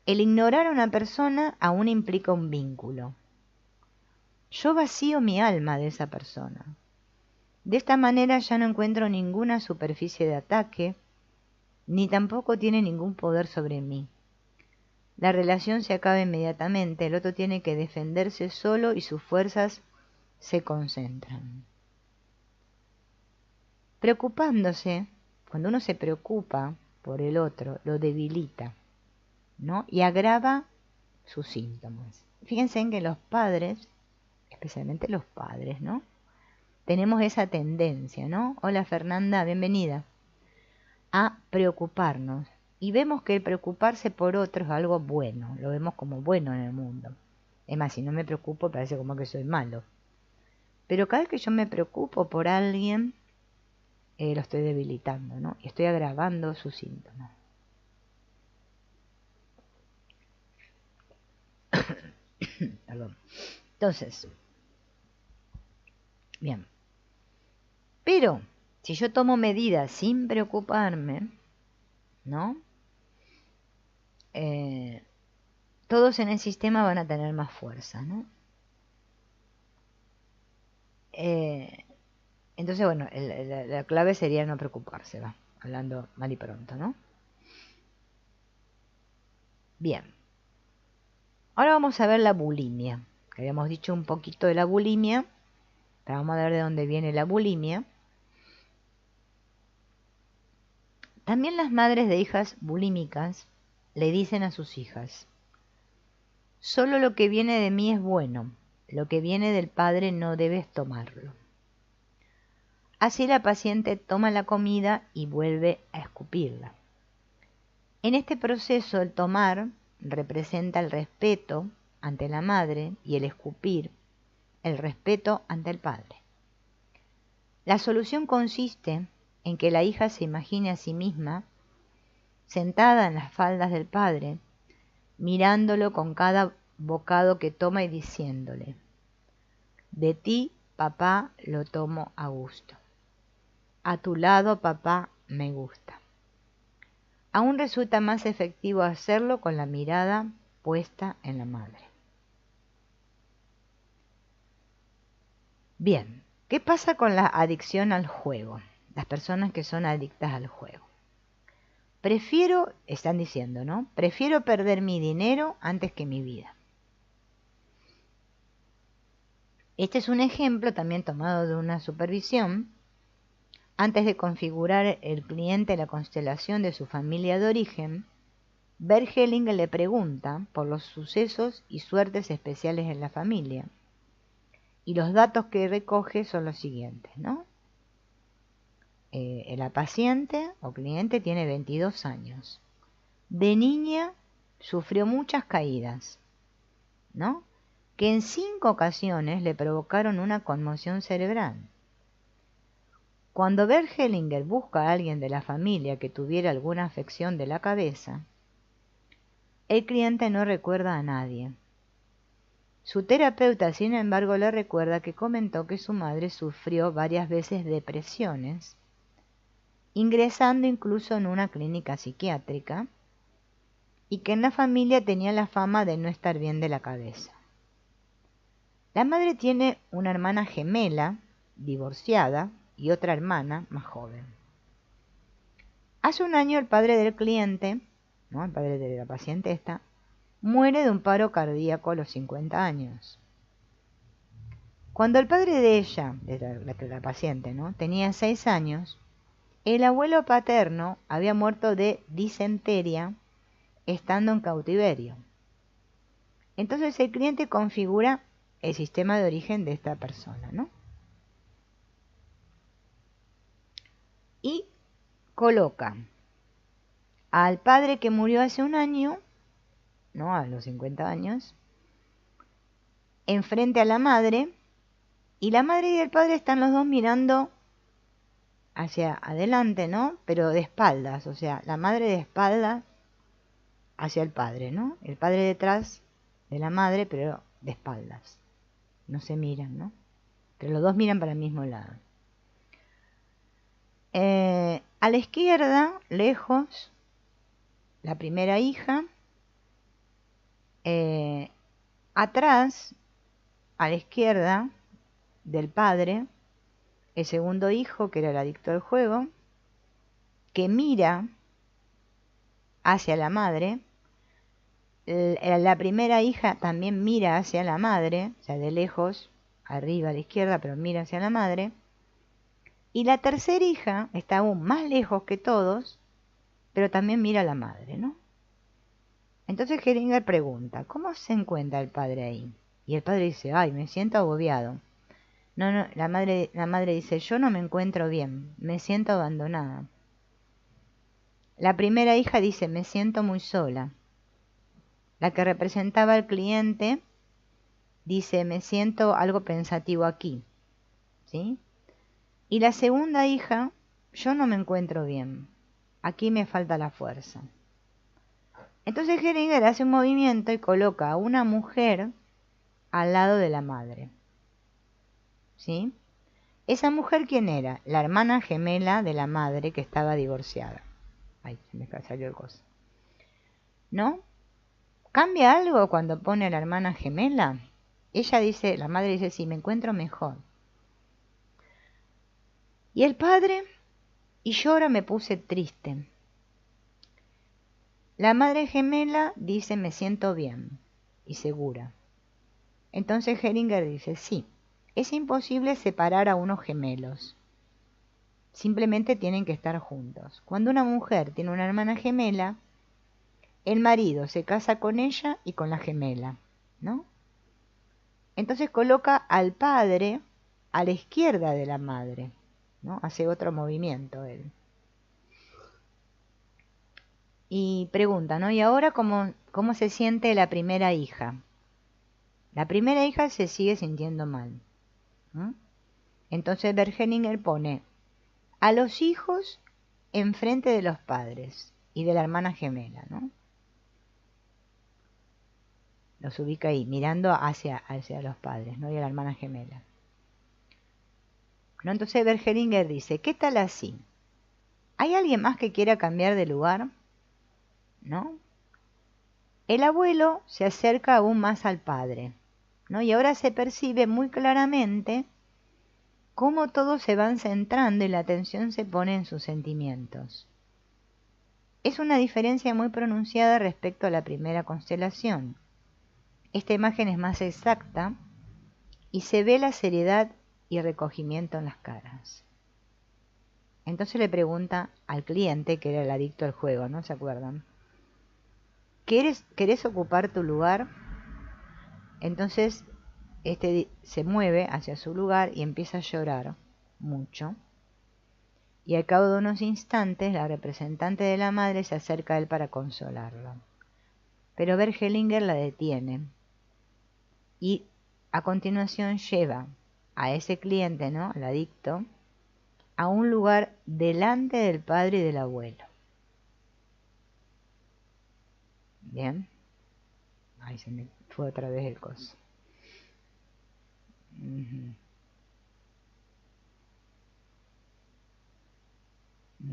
El ignorar a una persona aún implica un vínculo. Yo vacío mi alma de esa persona. De esta manera ya no encuentro ninguna superficie de ataque, ni tampoco tiene ningún poder sobre mí. La relación se acaba inmediatamente, el otro tiene que defenderse solo y sus fuerzas se concentran. Preocupándose, cuando uno se preocupa por el otro, lo debilita, ¿no? Y agrava sus síntomas. Fíjense en que los padres, especialmente los padres, ¿no? Tenemos esa tendencia, ¿no? Hola Fernanda, bienvenida. A preocuparnos. Y vemos que el preocuparse por otro es algo bueno, lo vemos como bueno en el mundo. Es más, si no me preocupo parece como que soy malo. Pero cada vez que yo me preocupo por alguien, lo estoy debilitando, ¿no? Y estoy agravando sus síntomas. Perdón. Entonces, bien. Pero, si yo tomo medidas sin preocuparme, ¿no? Todos en el sistema van a tener más fuerza, ¿no? Entonces, bueno, la clave sería no preocuparse, va, hablando mal y pronto, ¿no? Bien. Ahora vamos a ver la bulimia. Habíamos dicho un poquito de la bulimia, pero vamos a ver de dónde viene la bulimia. También las madres de hijas bulímicas le dicen a sus hijas, Solo lo que viene de mí es bueno, lo que viene del Padre no debes tomarlo. Así la paciente toma la comida y vuelve a escupirla. En este proceso el tomar representa el respeto ante la madre y el escupir el respeto ante el padre. La solución consiste en que la hija se imagine a sí misma sentada en las faldas del padre, mirándolo con cada bocado que toma y diciéndole: de ti, papá, lo tomo a gusto. A tu lado, papá, me gusta. Aún resulta más efectivo hacerlo con la mirada puesta en la madre. Bien, ¿qué pasa con la adicción al juego? Las personas que son adictas al juego. Están diciendo, ¿no? Prefiero perder mi dinero antes que mi vida. Este es un ejemplo también tomado de una supervisión. Antes de configurar el cliente la constelación de su familia de origen, Bert Hellinger le pregunta por los sucesos y suertes especiales en la familia. Y los datos que recoge son los siguientes, ¿no? La paciente o cliente tiene 22 años. De niña sufrió muchas caídas, ¿no? Que en 5 ocasiones le provocaron una conmoción cerebral. Cuando Bert Hellinger busca a alguien de la familia que tuviera alguna afección de la cabeza, el cliente no recuerda a nadie. Su terapeuta, sin embargo, le recuerda que comentó que su madre sufrió varias veces depresiones, ingresando incluso en una clínica psiquiátrica, y que en la familia tenía la fama de no estar bien de la cabeza. La madre tiene una hermana gemela, divorciada, y otra hermana más joven. Hace un año el padre del cliente, ¿no? El padre de la paciente esta, muere de un paro cardíaco a los 50 años. Cuando el padre de ella, de la paciente, ¿no? tenía 6 años, el abuelo paterno había muerto de disentería estando en cautiverio. Entonces el cliente configura el sistema de origen de esta persona, ¿no? Y coloca al padre que murió hace un año, ¿no? A los 50 años, enfrente a la madre, y la madre y el padre están los dos mirando hacia adelante, ¿no? Pero de espaldas, o sea, la madre de espaldas hacia el padre, ¿no? El padre detrás de la madre, pero de espaldas. No se miran, ¿no? Pero los dos miran para el mismo lado. A la izquierda, lejos, la primera hija. Atrás, a la izquierda del padre, el segundo hijo, que era el adicto al juego, que mira hacia la madre. La primera hija también mira hacia la madre, o sea, de lejos, arriba a la izquierda, pero mira hacia la madre. Y la tercera hija está aún más lejos que todos, pero también mira a la madre, ¿no? Entonces Hellinger pregunta: ¿cómo se encuentra el padre ahí? Y el padre dice: ay, me siento agobiado. No, la madre dice: yo no me encuentro bien, me siento abandonada. La primera hija dice: me siento muy sola. La que representaba al cliente dice: me siento algo pensativo aquí, ¿sí? Y la segunda hija: yo no me encuentro bien, aquí me falta la fuerza. Entonces Hellinger hace un movimiento y coloca a una mujer al lado de la madre, ¿sí? ¿Esa mujer quién era? La hermana gemela de la madre que estaba divorciada. Ay, se me salió el coso. ¿No? ¿Cambia algo cuando pone a la hermana gemela? Ella dice, la madre dice: sí, me encuentro mejor. Y el padre: y yo ahora me puse triste. La madre gemela dice: me siento bien y segura. Entonces Hellinger dice: sí, es imposible separar a unos gemelos. Simplemente tienen que estar juntos. Cuando una mujer tiene una hermana gemela, el marido se casa con ella y con la gemela. ¿no? Entonces coloca al padre a la izquierda de la madre, ¿no? Hace otro movimiento él. Y pregunta, ¿no? ¿Y ahora cómo se siente la primera hija? La primera hija se sigue sintiendo mal, ¿no? Entonces Bergeninger pone a los hijos enfrente de los padres y de la hermana gemela, ¿no? Los ubica ahí, mirando hacia los padres, ¿no? Y a la hermana gemela. ¿No? Entonces Bergeninger dice, ¿qué tal así? ¿Hay alguien más que quiera cambiar de lugar? ¿No? El abuelo se acerca aún más al padre, ¿no? Y ahora se percibe muy claramente cómo todos se van centrando y la atención se pone en sus sentimientos. Es una diferencia muy pronunciada respecto a la primera constelación. Esta imagen es más exacta y se ve la seriedad y recogimiento en las caras. Entonces le pregunta al cliente, que era el adicto al juego, ¿no? ¿Se acuerdan? ¿Querés ocupar tu lugar? Entonces este se mueve hacia su lugar y empieza a llorar mucho. Y al cabo de unos instantes la representante de la madre se acerca a él para consolarlo. Pero Bergeninger la detiene y a continuación lleva a ese cliente, ¿no? Al adicto, a un lugar delante del padre y del abuelo. Bien. Ahí se me fue otra vez el coso.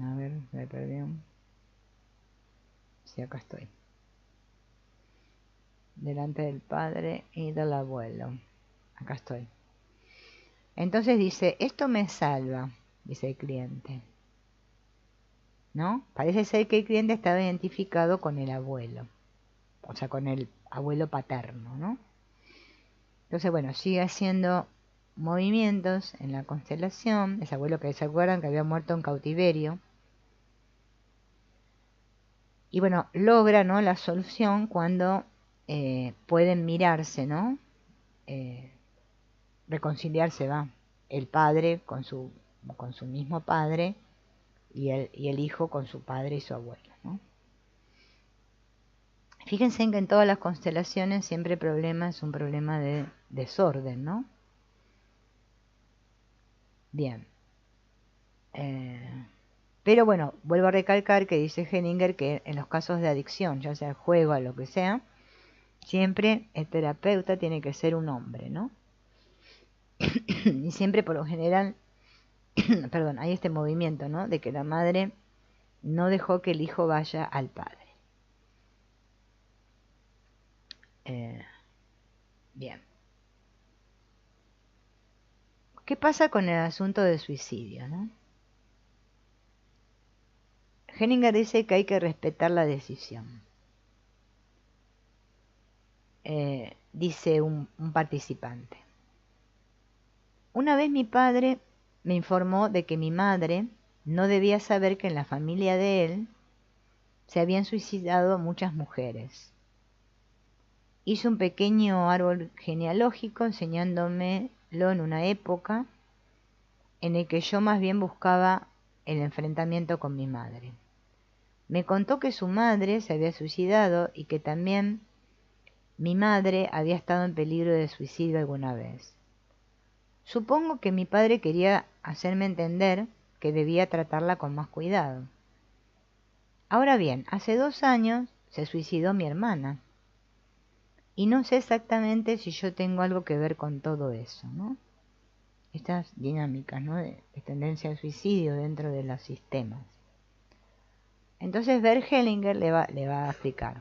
A ver, me perdí. Sí, acá estoy. Delante del padre y del abuelo. Acá estoy. Entonces dice, esto me salva, dice el cliente. ¿No? Parece ser que el cliente estaba identificado con el abuelo. O sea, con el abuelo paterno, ¿no? Entonces, bueno, sigue haciendo movimientos en la constelación. Ese abuelo que se acuerdan que había muerto en cautiverio. Y bueno, logra, ¿no?, la solución cuando pueden mirarse, ¿no? Reconciliarse, va, el padre con su mismo padre y el hijo con su padre y su abuelo, ¿no? Fíjense en que en todas las constelaciones siempre el problema es un problema de desorden, ¿no? Bien. Pero bueno, vuelvo a recalcar que dice Henninger que en los casos de adicción, ya sea el juego o lo que sea, siempre el terapeuta tiene que ser un hombre, ¿no? Y siempre por lo general, perdón, hay este movimiento, ¿no? De que la madre no dejó que el hijo vaya al padre. Bien. ¿Qué pasa con el asunto del suicidio, no? Henninger dice que hay que respetar la decisión. Dice un participante. Una vez mi padre me informó de que mi madre no debía saber que en la familia de él se habían suicidado muchas mujeres. Hizo un pequeño árbol genealógico enseñándomelo en una época en el que yo más bien buscaba el enfrentamiento con mi madre. Me contó que su madre se había suicidado y que también mi madre había estado en peligro de suicidio alguna vez. Supongo que mi padre quería hacerme entender que debía tratarla con más cuidado. Ahora bien, hace 2 años se suicidó mi hermana. Y no sé exactamente si yo tengo algo que ver con todo eso, ¿no? Estas dinámicas, ¿no?, de tendencia al suicidio dentro de los sistemas. Entonces Bergeninger le va a explicar.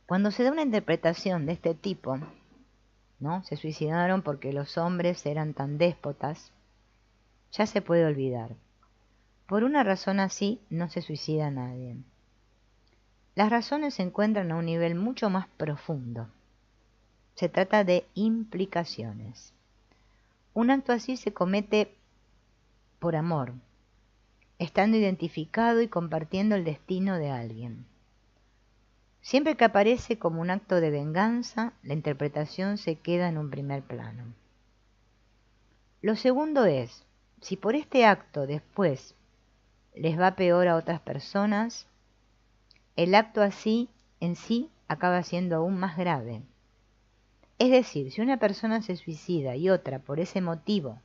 Cuando se da una interpretación de este tipo, ¿no?, se suicidaron porque los hombres eran tan déspotas, ya se puede olvidar. Por una razón así no se suicida nadie. Las razones se encuentran a un nivel mucho más profundo. Se trata de implicaciones. Un acto así se comete por amor, estando identificado y compartiendo el destino de alguien. Siempre que aparece como un acto de venganza, la interpretación se queda en un primer plano. Lo segundo es, si por este acto después les va peor a otras personas, el acto así en sí acaba siendo aún más grave. Es decir, si una persona se suicida y otra por ese motivo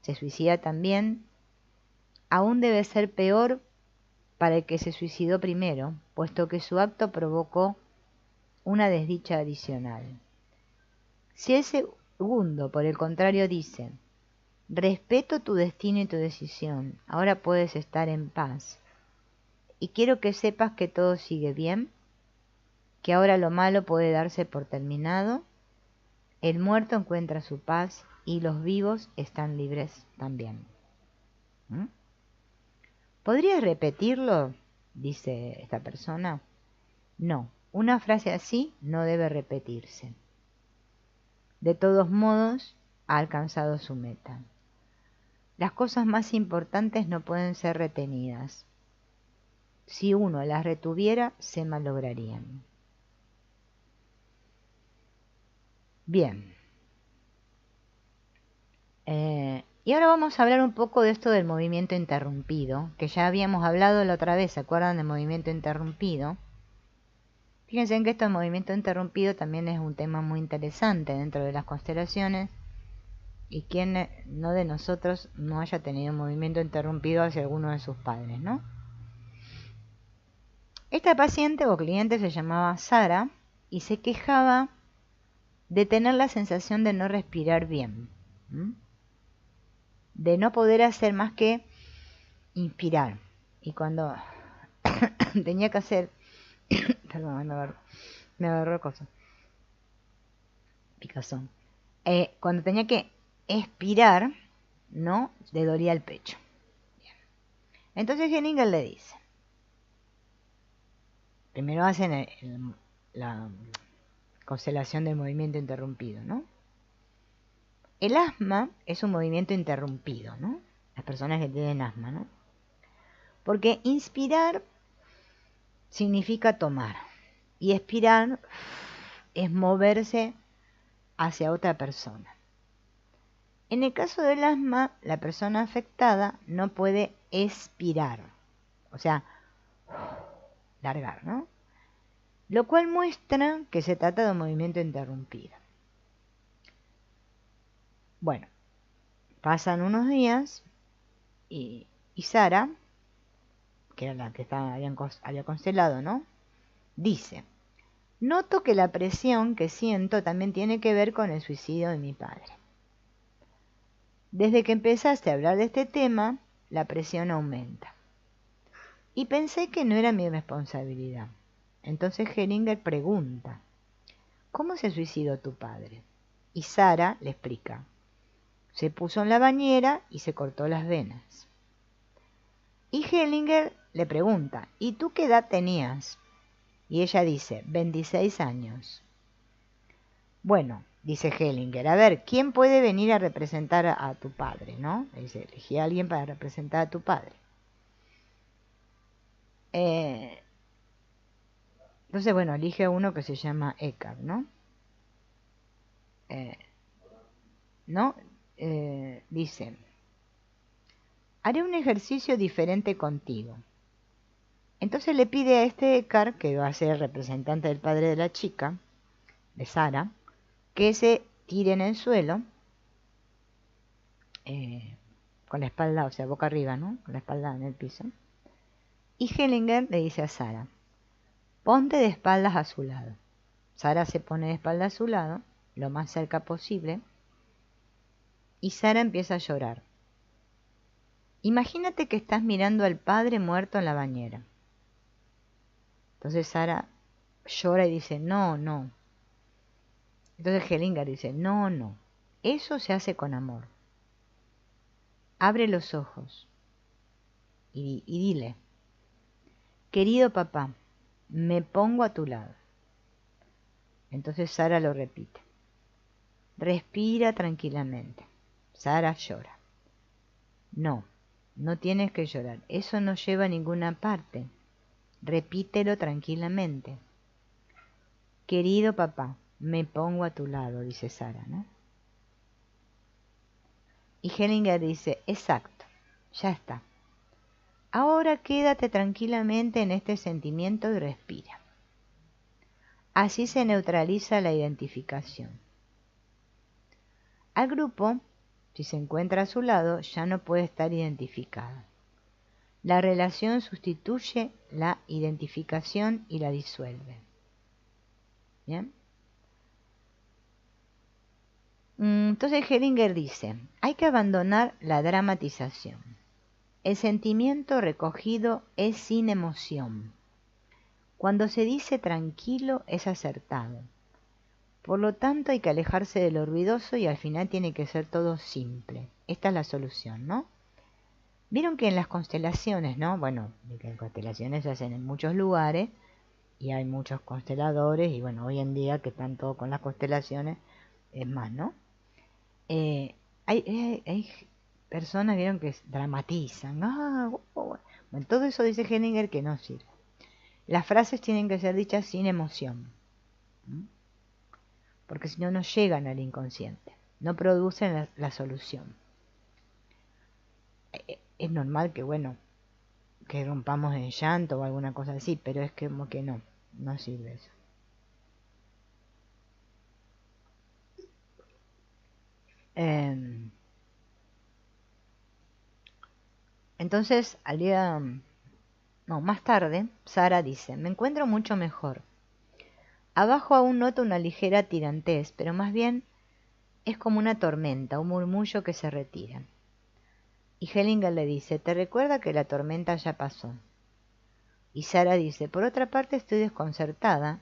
se suicida también, aún debe ser peor para el que se suicidó primero, puesto que su acto provocó una desdicha adicional. Si el segundo, por el contrario, dice: respeto tu destino y tu decisión, ahora puedes estar en paz, y quiero que sepas que todo sigue bien, que ahora lo malo puede darse por terminado, el muerto encuentra su paz y los vivos están libres también. ¿Mm? ¿Podrías repetirlo?, dice esta persona. No, una frase así no debe repetirse. De todos modos, ha alcanzado su meta. Las cosas más importantes no pueden ser retenidas. Si uno las retuviera, se malograrían. Bien. Y ahora vamos a hablar un poco de esto del movimiento interrumpido, que ya habíamos hablado la otra vez, ¿se acuerdan del movimiento interrumpido? Fíjense en que este movimiento interrumpido también es un tema muy interesante dentro de las constelaciones, y quién no de nosotros no haya tenido un movimiento interrumpido hacia alguno de sus padres, ¿no? Esta paciente o cliente se llamaba Sara y se quejaba de tener la sensación de no respirar bien, de no poder hacer más que inspirar, y cuando tenía que hacer perdón, me agarró cosa, picazón, cuando tenía que expirar, no le dolía el pecho. Bien. Entonces Hellinger le dice, primero hacen la constelación del movimiento interrumpido, ¿no? El asma es un movimiento interrumpido, ¿no? Las personas que tienen asma, ¿no? Porque inspirar significa tomar y expirar es moverse hacia otra persona. En el caso del asma, la persona afectada no puede expirar, o sea, largar, ¿no? Lo cual muestra que se trata de un movimiento interrumpido. Bueno, pasan unos días y Sara, que era la que había constelado, ¿no?, dice: noto que la presión que siento también tiene que ver con el suicidio de mi padre. Desde que empezaste a hablar de este tema, la presión aumenta. Y pensé que no era mi responsabilidad. Entonces Hellinger pregunta: ¿cómo se suicidó tu padre? Y Sara le explica: se puso en la bañera y se cortó las venas. Y Hellinger le pregunta: ¿y tú qué edad tenías? Y ella dice: 26 años. Bueno, dice Hellinger, a ver, ¿quién puede venir a representar a tu padre, no? Dice, elegí a alguien para representar a tu padre. Entonces, bueno, elige a uno que se llama Eckhart, ¿no? Dice: haré un ejercicio diferente contigo. Entonces le pide a este Eckhart, que va a ser el representante del padre de la chica, de Sara, que se tire en el suelo, con la espalda, o sea, boca arriba, ¿no?, con la espalda en el piso. Y Hellinger le dice a Sara: ponte de espaldas a su lado. Sara se pone de espaldas a su lado, lo más cerca posible, y Sara empieza a llorar. Imagínate que estás mirando al padre muerto en la bañera. Entonces Sara llora y dice: no, no. Entonces Hellinger dice: no, no, eso se hace con amor. Abre los ojos y dile: querido papá, me pongo a tu lado. Entonces Sara lo repite. Respira tranquilamente. Sara llora. No, No tienes que llorar. Eso no lleva a ninguna parte. Repítelo tranquilamente. Querido papá, me pongo a tu lado, dice Sara, ¿no? Y Hellinger dice, exacto, ya está. Ahora quédate tranquilamente en este sentimiento y respira. Así se neutraliza la identificación. Al grupo, si se encuentra a su lado, ya no puede estar identificado. La relación sustituye la identificación y la disuelve. ¿Bien? Entonces Hellinger dice, hay que abandonar la dramatización. El sentimiento recogido es sin emoción. Cuando se dice tranquilo es acertado. Por lo tanto hay que alejarse de lo ruidoso y al final tiene que ser todo simple. Esta es la solución, ¿no? Vieron que en las constelaciones, ¿no? Bueno, que constelaciones se hacen en muchos lugares y hay muchos consteladores y bueno, hoy en día que están todos con las constelaciones, es más, ¿no? Hay personas, vieron, que dramatizan. Bueno, todo eso dice Hellinger que no sirve. Las frases tienen que ser dichas sin emoción, porque si no, no llegan al inconsciente, no producen la solución. Es normal que, bueno, que rompamos en llanto o alguna cosa así, pero es que como que no sirve eso. Entonces, más tarde, Sara dice, me encuentro mucho mejor. Abajo aún noto una ligera tirantez, pero más bien es como una tormenta, un murmullo que se retira. Y Hellinger le dice, ¿te recuerda que la tormenta ya pasó? Y Sara dice, por otra parte estoy desconcertada,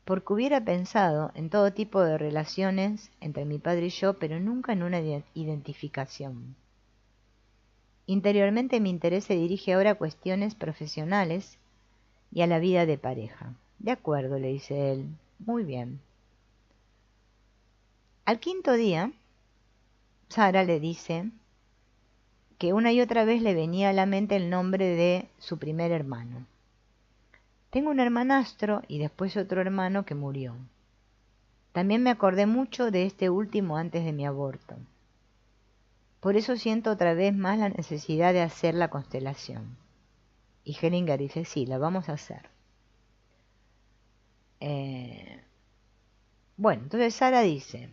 porque hubiera pensado en todo tipo de relaciones entre mi padre y yo, pero nunca en una identificación. Interiormente mi interés se dirige ahora a cuestiones profesionales y a la vida de pareja. De acuerdo, le dice él. Muy bien. Al quinto día, Sara le dice que una y otra vez le venía a la mente el nombre de su primer hermano. Tengo un hermanastro y después otro hermano que murió. También me acordé mucho de este último antes de mi aborto. Por eso siento otra vez más la necesidad de hacer la constelación. Y Hellinger dice, sí, la vamos a hacer. Bueno, entonces Sara dice,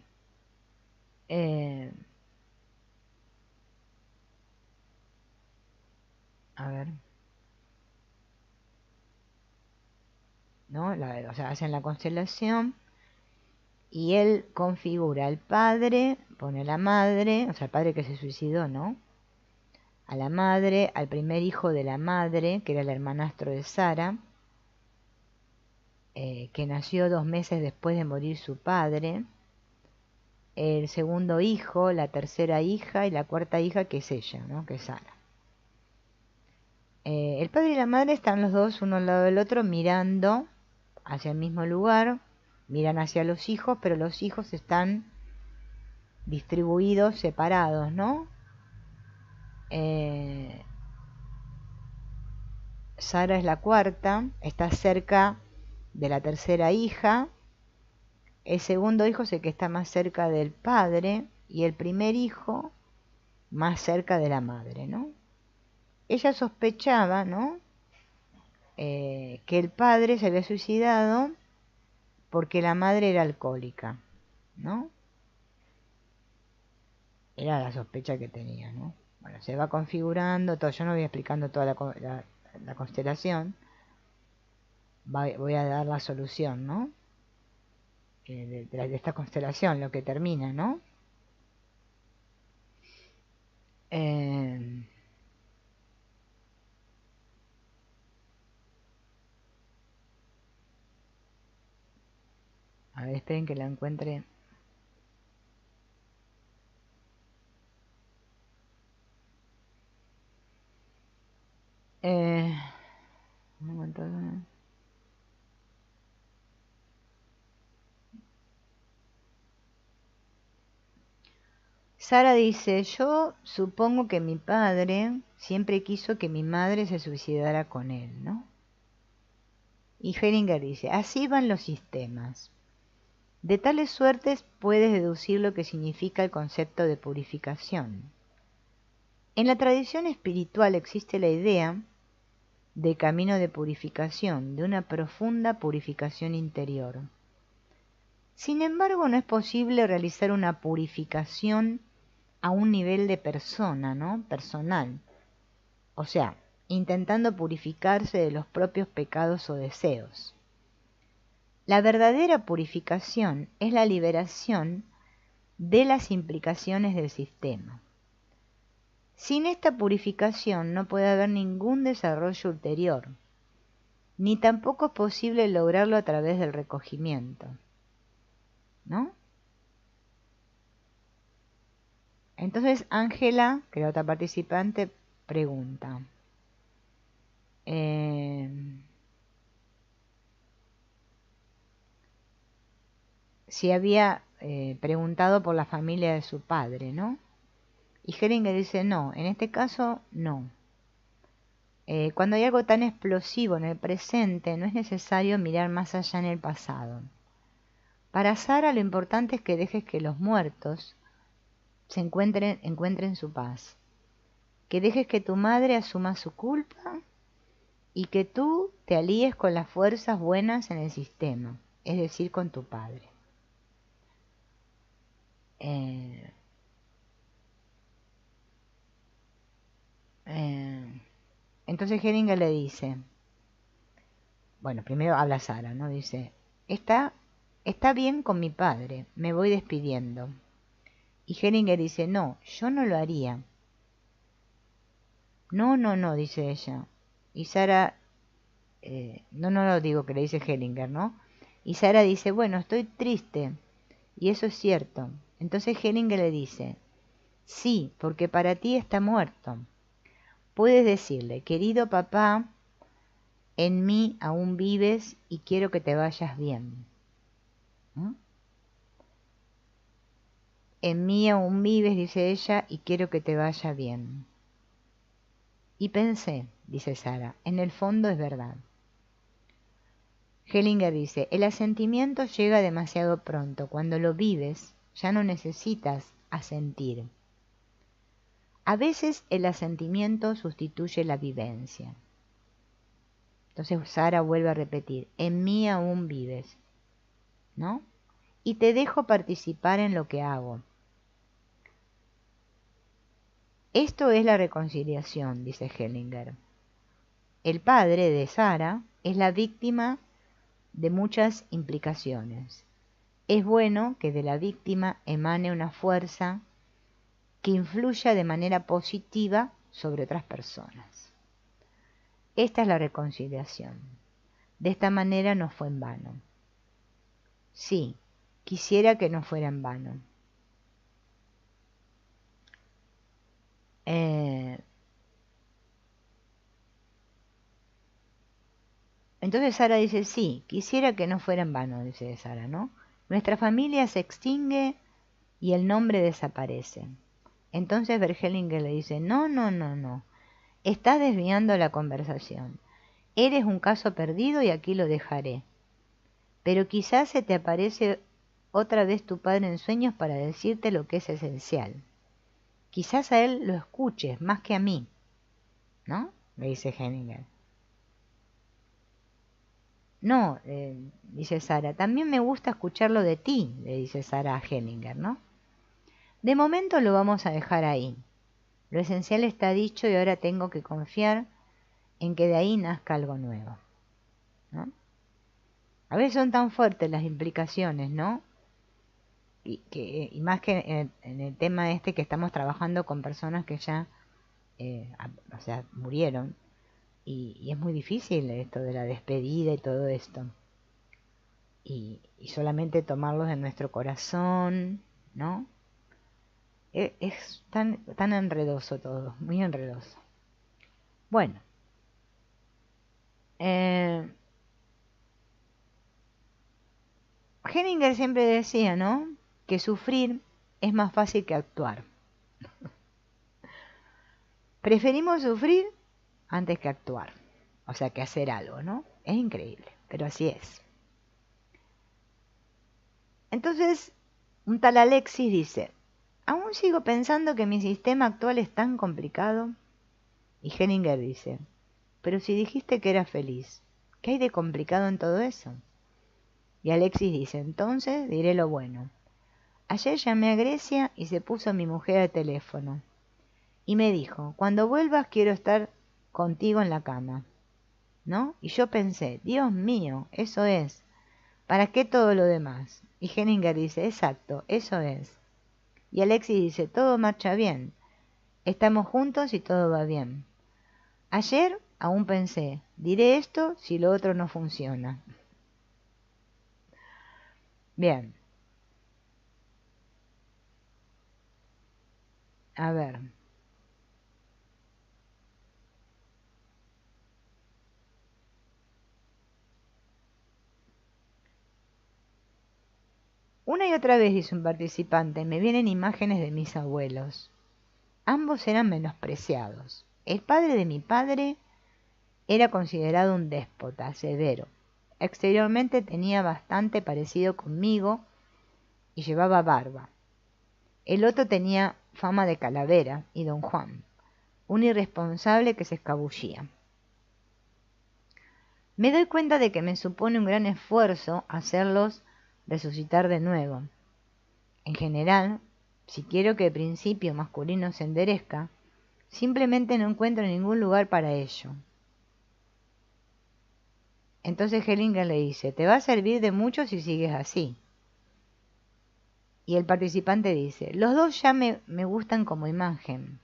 a ver, ¿no? O sea, hacen la constelación y él configura al padre, pone a la madre, o sea, el padre que se suicidó, ¿no? A la madre, al primer hijo de la madre, que era el hermanastro de Sara, que nació 2 meses después de morir su padre, el segundo hijo, la tercera hija y la cuarta hija, que es ella, ¿no? Que es Sara. El padre y la madre están los dos uno al lado del otro mirando hacia el mismo lugar, miran hacia los hijos, pero los hijos están distribuidos, separados, ¿no? Sara es la cuarta, está cerca de la tercera hija, el segundo hijo es el que está más cerca del padre y el primer hijo más cerca de la madre, ¿no? Ella sospechaba, ¿no? Que el padre se había suicidado porque la madre era alcohólica, ¿no? Era la sospecha que tenía, ¿no? Bueno, se va configurando todo. Yo no voy explicando toda la constelación. Voy a dar la solución, ¿no? De esta constelación, lo que termina, ¿no? A ver, esperen que la encuentre. Un momento. Sara dice, yo supongo que mi padre siempre quiso que mi madre se suicidara con él, ¿no? Y Hellinger dice, así van los sistemas. De tales suertes puedes deducir lo que significa el concepto de purificación. En la tradición espiritual existe la idea de camino de purificación, de una profunda purificación interior. Sin embargo, no es posible realizar una purificación a un nivel de persona, ¿no? Personal. O sea, intentando purificarse de los propios pecados o deseos. La verdadera purificación es la liberación de las implicaciones del sistema. Sin esta purificación no puede haber ningún desarrollo ulterior, ni tampoco es posible lograrlo a través del recogimiento, ¿no? Entonces Ángela, que es la otra participante, pregunta, si había preguntado por la familia de su padre, ¿no? Y Hellinger dice, no, en este caso no. Cuando hay algo tan explosivo en el presente, no es necesario mirar más allá en el pasado. Para Sara lo importante es que dejes que los muertos encuentren su paz. Que dejes que tu madre asuma su culpa y que tú te alíes con las fuerzas buenas en el sistema, es decir, con tu padre. Entonces Hellinger le dice, bueno, primero habla Sara, ¿no? Dice, está bien con mi padre, me voy despidiendo. Y Hellinger dice, no, yo no lo haría. No, no, no, dice ella. Y Sara, no, no lo digo que le dice Hellinger, ¿no? Y Sara dice, bueno, estoy triste. Y eso es cierto. Entonces Hellinger le dice, sí, porque para ti está muerto. Puedes decirle, querido papá, en mí aún vives y quiero que te vayas bien. ¿Mm? En mí aún vives, dice ella, y quiero que te vaya bien. Y pensé, dice Sara, en el fondo es verdad. Hellinger dice, el asentimiento llega demasiado pronto. Cuando lo vives, ya no necesitas asentir. A veces el asentimiento sustituye la vivencia. Entonces Sara vuelve a repetir, en mí aún vives, ¿no? Y te dejo participar en lo que hago. Esto es la reconciliación, dice Hellinger. El padre de Sara es la víctima de muchas implicaciones. Es bueno que de la víctima emane una fuerza que influya de manera positiva sobre otras personas. Esta es la reconciliación. De esta manera no fue en vano. Sí, quisiera que no fuera en vano. Entonces Sara dice, sí, quisiera que no fuera en vano, dice Sara, ¿no? Nuestra familia se extingue y el nombre desaparece. Entonces Hellinger le dice, no, no, no, no, estás desviando la conversación. Eres un caso perdido y aquí lo dejaré. Pero quizás se te aparece otra vez tu padre en sueños para decirte lo que es esencial. Quizás a él lo escuches más que a mí, ¿no? Le dice Hellinger. No, dice Sara, también me gusta escucharlo de ti, le dice Sara a Hellinger, ¿no? De momento lo vamos a dejar ahí. Lo esencial está dicho y ahora tengo que confiar en que de ahí nazca algo nuevo, ¿no? A veces son tan fuertes las implicaciones, ¿no? Y más que en el tema este que estamos trabajando con personas que ya, o sea, murieron. Y es muy difícil esto de la despedida y todo esto. Y solamente tomarlos en nuestro corazón, ¿no? Es tan enredoso todo, muy enredoso. Bueno, Hellinger siempre decía, ¿no? Que sufrir es más fácil que actuar. Preferimos sufrir antes que actuar, o sea, que hacer algo, ¿no? Es increíble, pero así es. Entonces, un tal Alexis dice, aún sigo pensando que mi sistema actual es tan complicado. Y Hellinger dice, pero si dijiste que eras feliz, ¿qué hay de complicado en todo eso? Y Alexis dice, entonces diré lo bueno. Ayer llamé a Grecia y se puso mi mujer al teléfono. Y me dijo, cuando vuelvas quiero estar contigo en la cama. ¿No? Y yo pensé, Dios mío, eso es. ¿Para qué todo lo demás? Y Hellinger dice, exacto, eso es. Y Alexis dice, todo marcha bien. Estamos juntos y todo va bien. Ayer aún pensé, diré esto si lo otro no funciona. Bien. A ver. Una y otra vez, dice un participante, me vienen imágenes de mis abuelos. Ambos eran menospreciados. El padre de mi padre era considerado un déspota, severo. Exteriormente tenía bastante parecido conmigo y llevaba barba. El otro tenía fama de calavera y don Juan, un irresponsable que se escabullía. Me doy cuenta de que me supone un gran esfuerzo hacerlos resucitar de nuevo. En general, si quiero que el principio masculino se enderezca, simplemente no encuentro ningún lugar para ello. Entonces Hellinger le dice, te va a servir de mucho si sigues así. Y el participante dice, los dos ya me gustan como imagen,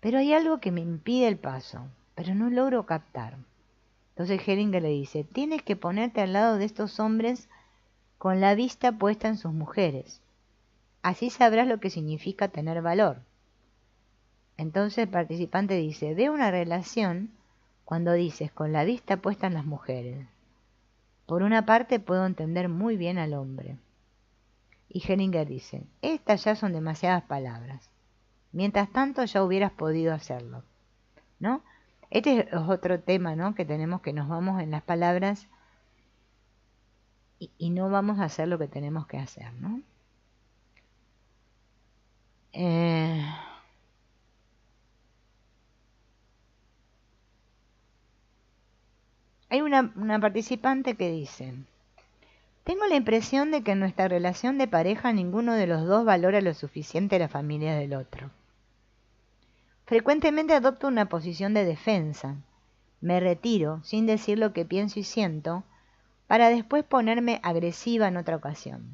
pero hay algo que me impide el paso, pero no logro captar. Entonces Hellinger le dice, tienes que ponerte al lado de estos hombres con la vista puesta en sus mujeres. Así sabrás lo que significa tener valor. Entonces el participante dice, veo una relación cuando dices con la vista puesta en las mujeres. Por una parte puedo entender muy bien al hombre. Y Hellinger dice, estas ya son demasiadas palabras. Mientras tanto ya hubieras podido hacerlo, ¿no? Este es otro tema, ¿no? Que tenemos, que nos vamos en las palabras y no vamos a hacer lo que tenemos que hacer, ¿no? Hay una participante que dice, tengo la impresión de que en nuestra relación de pareja ninguno de los dos valora lo suficiente la familia del otro. Frecuentemente adopto una posición de defensa. Me retiro sin decir lo que pienso y siento, para después ponerme agresiva en otra ocasión.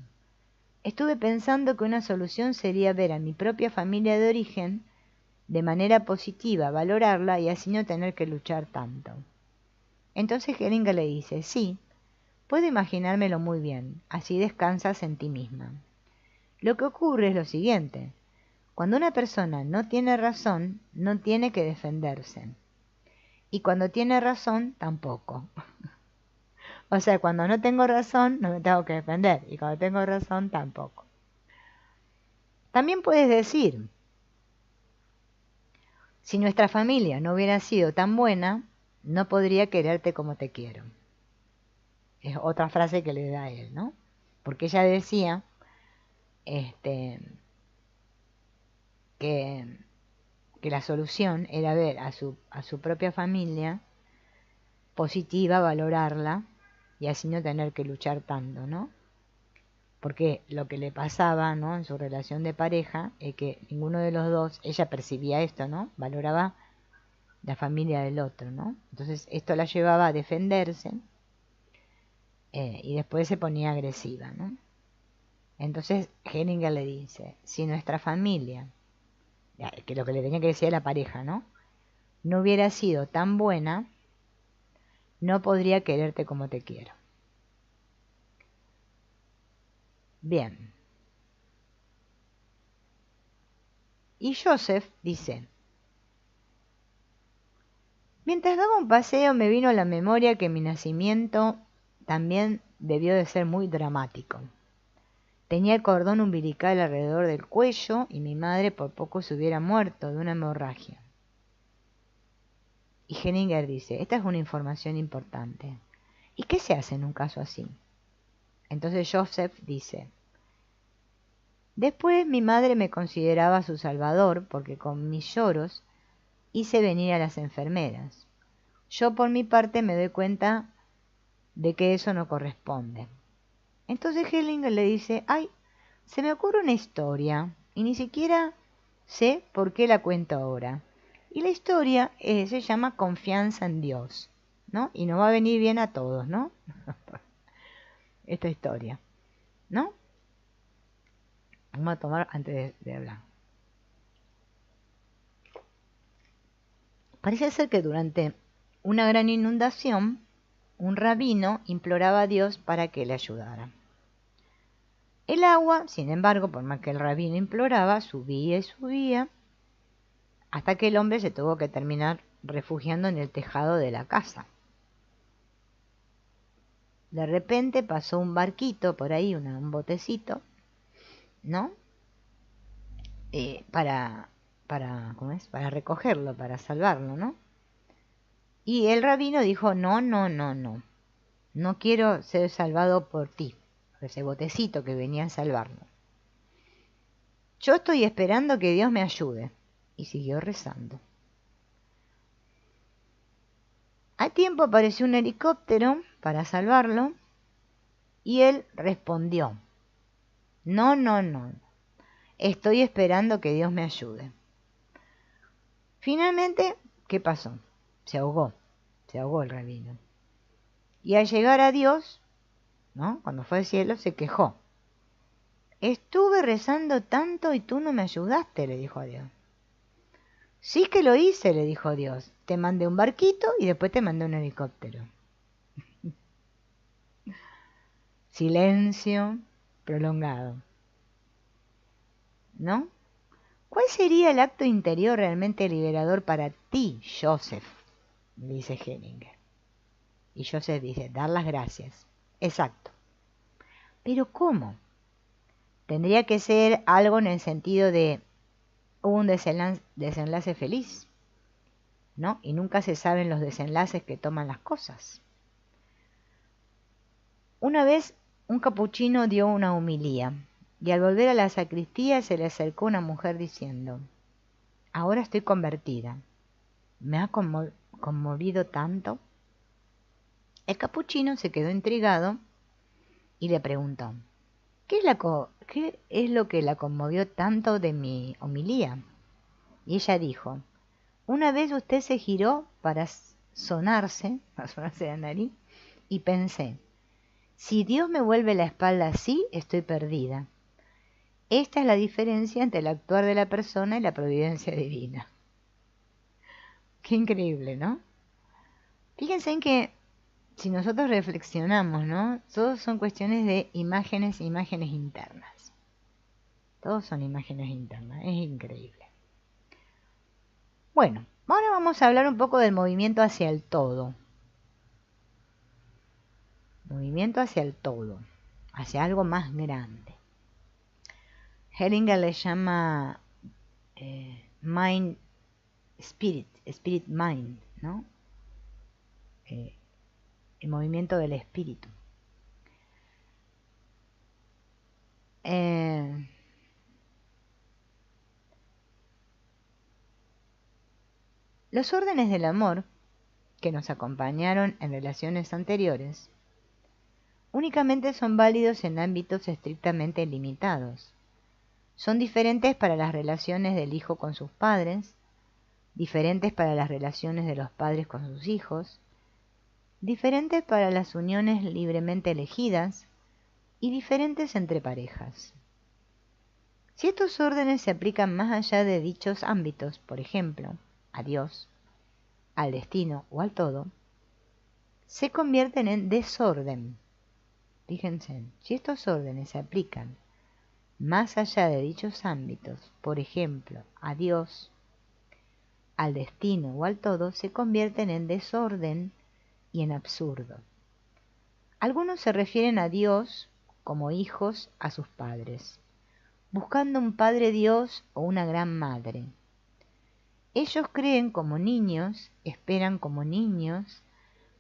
Estuve pensando que una solución sería ver a mi propia familia de origen de manera positiva, valorarla y así no tener que luchar tanto. Entonces Hellinger le dice, sí, puedo imaginármelo muy bien, así descansas en ti misma. Lo que ocurre es lo siguiente, cuando una persona no tiene razón, no tiene que defenderse. Y cuando tiene razón, tampoco. O sea, cuando no tengo razón, no me tengo que defender. Y cuando tengo razón, tampoco. También puedes decir, si nuestra familia no hubiera sido tan buena, no podría quererte como te quiero. Es otra frase que le da a él, ¿no? Porque ella decía que la solución era ver a su propia familia positiva, valorarla y así no tener que luchar tanto, ¿no? Porque lo que le pasaba, ¿no? En su relación de pareja es que ninguno de los dos, ella percibía esto, ¿no? Valoraba la familia del otro, ¿no? Entonces esto la llevaba a defenderse y después se ponía agresiva, ¿no? Entonces Hellinger le dice, si nuestra familia, que lo que le tenía que decir a la pareja, ¿no? No hubiera sido tan buena, no podría quererte como te quiero. Bien. Y Joseph dice, mientras daba un paseo me vino a la memoria que mi nacimiento también debió de ser muy dramático. Tenía el cordón umbilical alrededor del cuello y mi madre por poco se hubiera muerto de una hemorragia. Y Hellinger dice, esta es una información importante. ¿Y qué se hace en un caso así? Entonces Joseph dice, después mi madre me consideraba su salvador porque con mis lloros hice venir a las enfermeras. Yo por mi parte me doy cuenta de que eso no corresponde. Entonces Hellinger le dice, ay, se me ocurre una historia y ni siquiera sé por qué la cuento ahora. Y la historia se llama Confianza en Dios, ¿no? Y nos va a venir bien a todos, ¿no? Esta historia, ¿no? Vamos a tomar antes de hablar. Parece ser que durante una gran inundación, un rabino imploraba a Dios para que le ayudara. El agua, sin embargo, por más que el rabino imploraba, subía y subía, hasta que el hombre se tuvo que terminar refugiando en el tejado de la casa. De repente pasó un barquito por ahí, un botecito, ¿no? ¿Cómo es? Para recogerlo, para salvarlo, ¿no? Y el rabino dijo, no, no, no, no, no quiero ser salvado por ti, por ese botecito que venía a salvarlo. Yo estoy esperando que Dios me ayude. Y siguió rezando. Al tiempo apareció un helicóptero para salvarlo y él respondió, no, no, no, estoy esperando que Dios me ayude. Finalmente, ¿qué pasó? Se ahogó el rabino. Y al llegar a Dios, ¿no? Cuando fue al cielo, se quejó. Estuve rezando tanto y tú no me ayudaste, le dijo a Dios. Sí que lo hice, le dijo Dios. Te mandé un barquito y después te mandé un helicóptero. Silencio prolongado. ¿No? ¿Cuál sería el acto interior realmente liberador para ti, Joseph? Dice Hellinger. Y Joseph dice, dar las gracias. Exacto. Pero ¿cómo? Tendría que ser algo en el sentido de un desenlace feliz, ¿no? Y nunca se saben los desenlaces que toman las cosas. Una vez un capuchino dio una homilía y al volver a la sacristía se le acercó una mujer diciendo, ahora estoy convertida. ¿Me ha conmovido tanto? El capuchino se quedó intrigado y le preguntó, ¿qué es lo que la conmovió tanto de mi homilía? Y ella dijo, una vez usted se giró para sonarse la nariz, y pensé, si Dios me vuelve la espalda así, estoy perdida. Esta es la diferencia entre el actuar de la persona y la providencia divina. Qué increíble, ¿no? Fíjense en que si nosotros reflexionamos, ¿no? Todos son cuestiones de imágenes internas. Todos son imágenes internas, es increíble. Bueno, ahora vamos a hablar un poco del movimiento hacia el todo. Movimiento hacia el todo, hacia algo más grande. Hellinger le llama mind, spirit mind, ¿no? El movimiento del espíritu. Los órdenes del amor que nos acompañaron en relaciones anteriores únicamente son válidos en ámbitos estrictamente limitados. Son diferentes para las relaciones del hijo con sus padres, diferentes para las relaciones de los padres con sus hijos, diferentes para las uniones libremente elegidas y diferentes entre parejas. Si estos órdenes se aplican más allá de dichos ámbitos, por ejemplo, a Dios, al destino o al todo, se convierten en desorden. Fíjense, si estos órdenes se aplican más allá de dichos ámbitos, por ejemplo, a Dios, al destino o al todo, se convierten en desorden y en absurdo. Algunos se refieren a Dios como hijos a sus padres, buscando un Padre Dios o una gran madre. Ellos creen como niños, esperan como niños,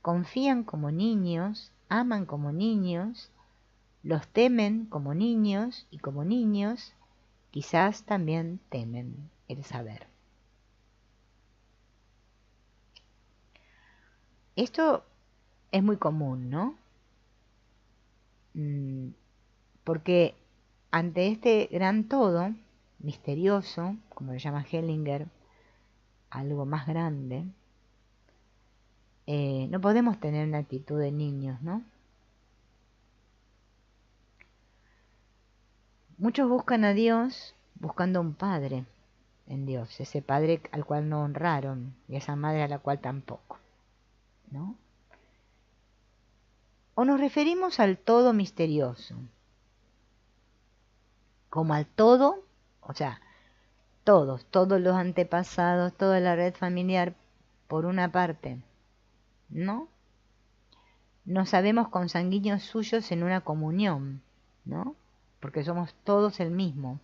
confían como niños, aman como niños, los temen como niños y como niños, quizás también temen el saber. Esto es muy común, ¿no? Porque ante este gran todo, misterioso, como lo llama Hellinger, algo más grande, no podemos tener una actitud de niños, ¿no? Muchos buscan a Dios buscando un padre en Dios, ese padre al cual no honraron y esa madre a la cual tampoco, ¿no? O nos referimos al todo misterioso, como al todo, o sea, todos los antepasados, toda la red familiar, por una parte, ¿no? Nos sabemos consanguíneos suyos en una comunión, ¿no? Porque somos todos el mismo.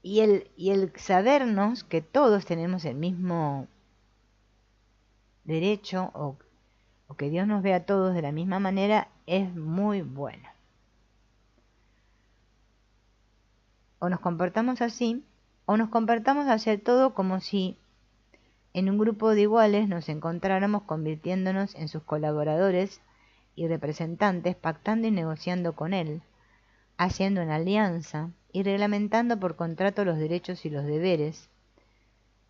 Y el sabernos que todos tenemos el mismo derecho o que Dios nos ve a todos de la misma manera es muy bueno. O nos comportamos así, o nos comportamos hacia todo como si en un grupo de iguales nos encontráramos convirtiéndonos en sus colaboradores y representantes, pactando y negociando con Él, haciendo una alianza y reglamentando por contrato los derechos y los deberes,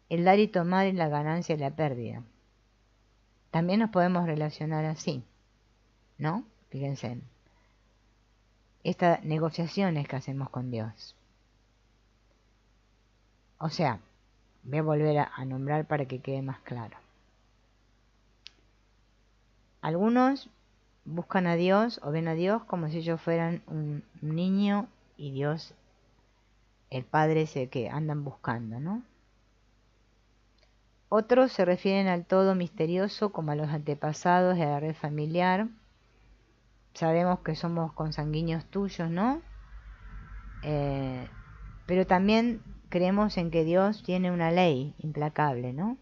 el dar y tomar y la ganancia y la pérdida. También nos podemos relacionar así, ¿no? Fíjense, estas negociaciones que hacemos con Dios. O sea, voy a volver a nombrar para que quede más claro. Algunos buscan a Dios o ven a Dios como si ellos fueran un niño y Dios, el Padre, ese que andan buscando, ¿no? Otros se refieren al todo misterioso como a los antepasados y a la red familiar. Sabemos que somos consanguíneos tuyos, ¿no? Pero también creemos en que Dios tiene una ley implacable, ¿no?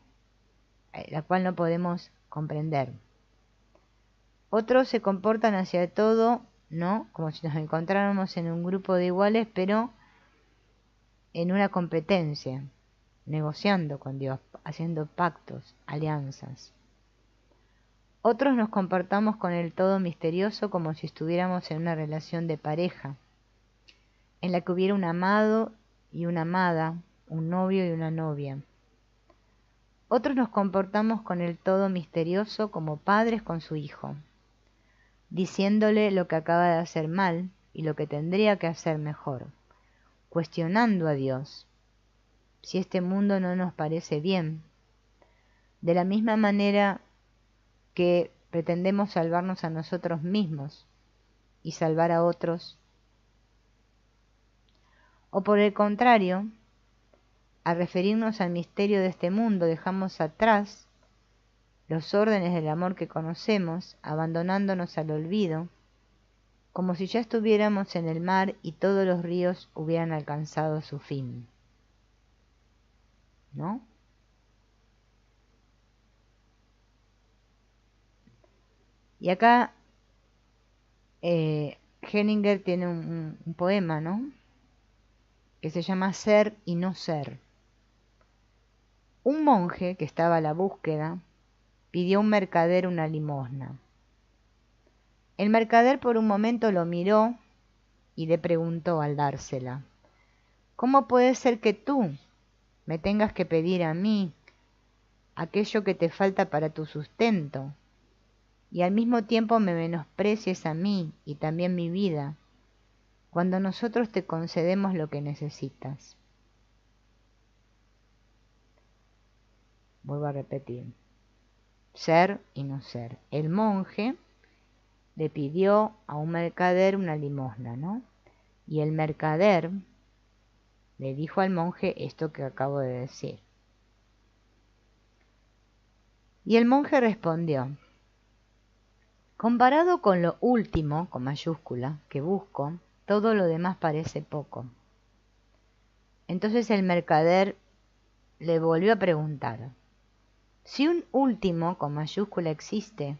La cual no podemos comprender. Otros se comportan hacia todo, ¿no? Como si nos encontráramos en un grupo de iguales, pero en una competencia, negociando con Dios, haciendo pactos, alianzas. Otros nos comportamos con el todo misterioso como si estuviéramos en una relación de pareja, en la que hubiera un amado y una amada, un novio y una novia. Otros nos comportamos con el todo misterioso como padres con su hijo, diciéndole lo que acaba de hacer mal y lo que tendría que hacer mejor, cuestionando a Dios, si este mundo no nos parece bien, de la misma manera que pretendemos salvarnos a nosotros mismos y salvar a otros. O por el contrario, al referirnos al misterio de este mundo, dejamos atrás los órdenes del amor que conocemos, abandonándonos al olvido, como si ya estuviéramos en el mar y todos los ríos hubieran alcanzado su fin. ¿No? Y acá Hellinger tiene un poema, ¿no? Que se llama Ser y no ser. Un monje que estaba a la búsqueda pidió a un mercader una limosna. El mercader por un momento lo miró y le preguntó al dársela: ¿cómo puede ser que tú me tengas que pedir a mí aquello que te falta para tu sustento, y al mismo tiempo me menosprecies a mí y también mi vida, cuando nosotros te concedemos lo que necesitas? Vuelvo a repetir: ser y no ser. El monje le pidió a un mercader una limosna, ¿no? Y el mercader le dijo al monje esto que acabo de decir. Y el monje respondió: comparado con lo último, con mayúscula, que busco, todo lo demás parece poco. Entonces el mercader le volvió a preguntar: si un último, con mayúscula, existe,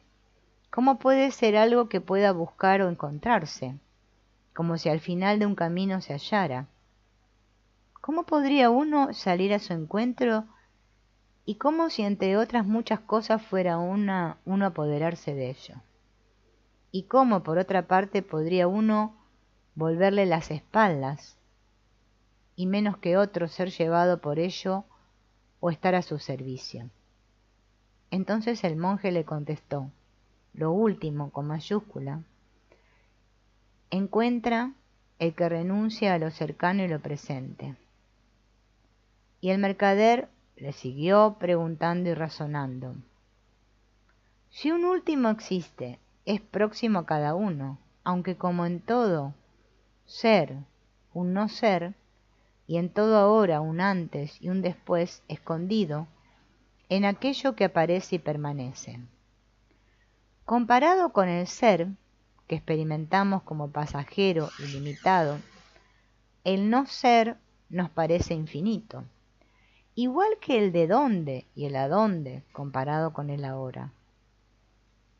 ¿cómo puede ser algo que pueda buscar o encontrarse, como si al final de un camino se hallara? ¿Cómo podría uno salir a su encuentro y cómo si entre otras muchas cosas fuera uno apoderarse de ello? ¿Y cómo, por otra parte, podría uno volverle las espaldas y menos que otro ser llevado por ello o estar a su servicio? Entonces el monje le contestó: lo último, con mayúscula, encuentra el que renuncia a lo cercano y lo presente. Y el mercader le siguió preguntando y razonando: si un último existe, es próximo a cada uno, aunque como en todo ser, un no ser, y en todo ahora un antes y un después escondido en aquello que aparece y permanece. Comparado con el ser, que experimentamos como pasajero y limitado, el no ser nos parece infinito, igual que el de dónde y el adónde comparado con el ahora.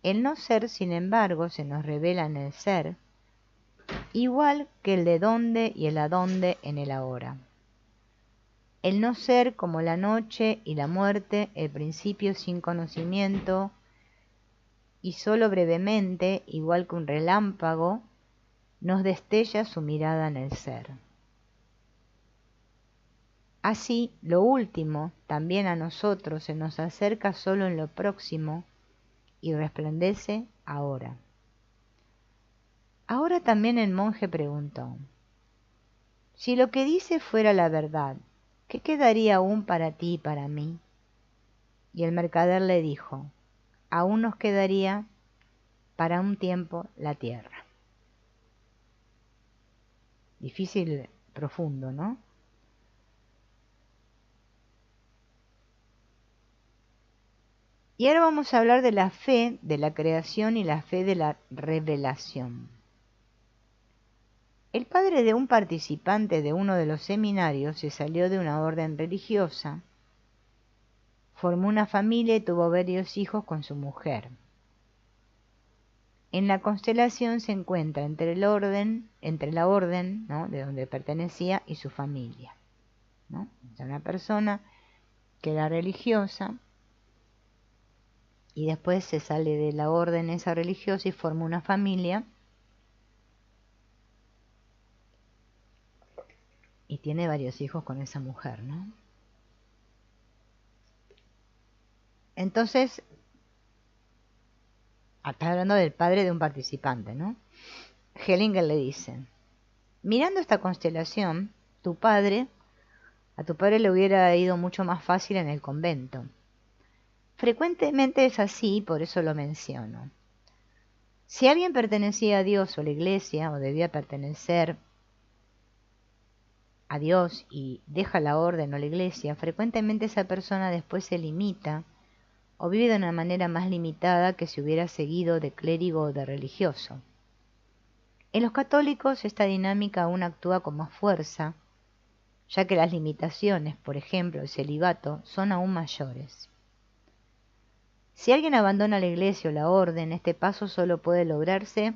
El no ser, sin embargo, se nos revela en el ser, igual que el de dónde y el adónde en el ahora. El no ser como la noche y la muerte, el principio sin conocimiento, y sólo brevemente, igual que un relámpago, nos destella su mirada en el ser. Así, lo último también a nosotros se nos acerca solo en lo próximo y resplandece ahora. Ahora también el monje preguntó: si lo que dice fuera la verdad, ¿qué quedaría aún para ti y para mí? Y el mercader le dijo: aún nos quedaría para un tiempo la tierra. Difícil, profundo, ¿no? Y ahora vamos a hablar de la fe de la creación y la fe de la revelación. El padre de un participante de uno de los seminarios se salió de una orden religiosa, formó una familia y tuvo varios hijos con su mujer. En la constelación se encuentra entre la orden, ¿no?, de donde pertenecía y su familia, ¿no? O sea, una persona que era religiosa y después se sale de la orden esa religiosa y forma una familia y tiene varios hijos con esa mujer, ¿no? Entonces, está hablando del padre de un participante, ¿no? Hellinger le dice: mirando esta constelación, a tu padre le hubiera ido mucho más fácil en el convento. Frecuentemente es así, por eso lo menciono. Si alguien pertenecía a Dios o a la Iglesia, o debía pertenecer a Dios y deja la orden o la Iglesia, frecuentemente esa persona después se limita o vive de una manera más limitada que si hubiera seguido de clérigo o de religioso. En los católicos esta dinámica aún actúa con más fuerza, ya que las limitaciones, por ejemplo el celibato, son aún mayores. Si alguien abandona la iglesia o la orden, este paso solo puede lograrse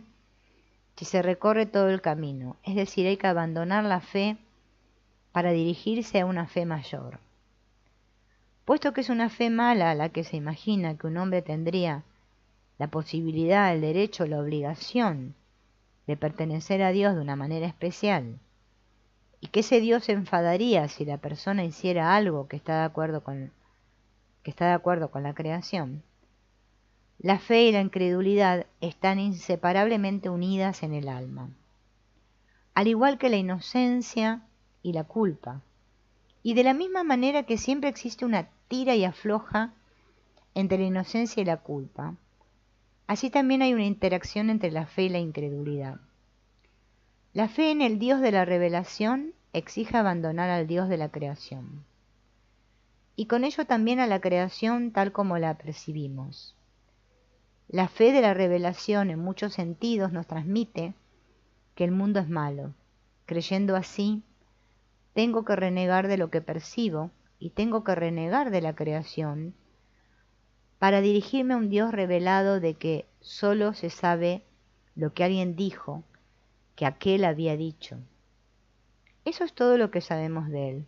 si se recorre todo el camino, es decir, hay que abandonar la fe para dirigirse a una fe mayor. Puesto que es una fe mala la que se imagina que un hombre tendría la posibilidad, el derecho, la obligación de pertenecer a Dios de una manera especial, y que ese Dios se enfadaría si la persona hiciera algo que está de acuerdo con la creación, la fe y la incredulidad están inseparablemente unidas en el alma, al igual que la inocencia y la culpa, y de la misma manera que siempre existe una tira y afloja entre la inocencia y la culpa, así también hay una interacción entre la fe y la incredulidad. La fe en el Dios de la revelación exige abandonar al Dios de la creación. y con ello también a la creación tal como la percibimos. La fe de la revelación en muchos sentidos nos transmite que el mundo es malo. Creyendo así, tengo que renegar de lo que percibo y tengo que renegar de la creación para dirigirme a un Dios revelado de que solo se sabe lo que alguien dijo, que aquel había dicho. Eso es todo lo que sabemos de Él.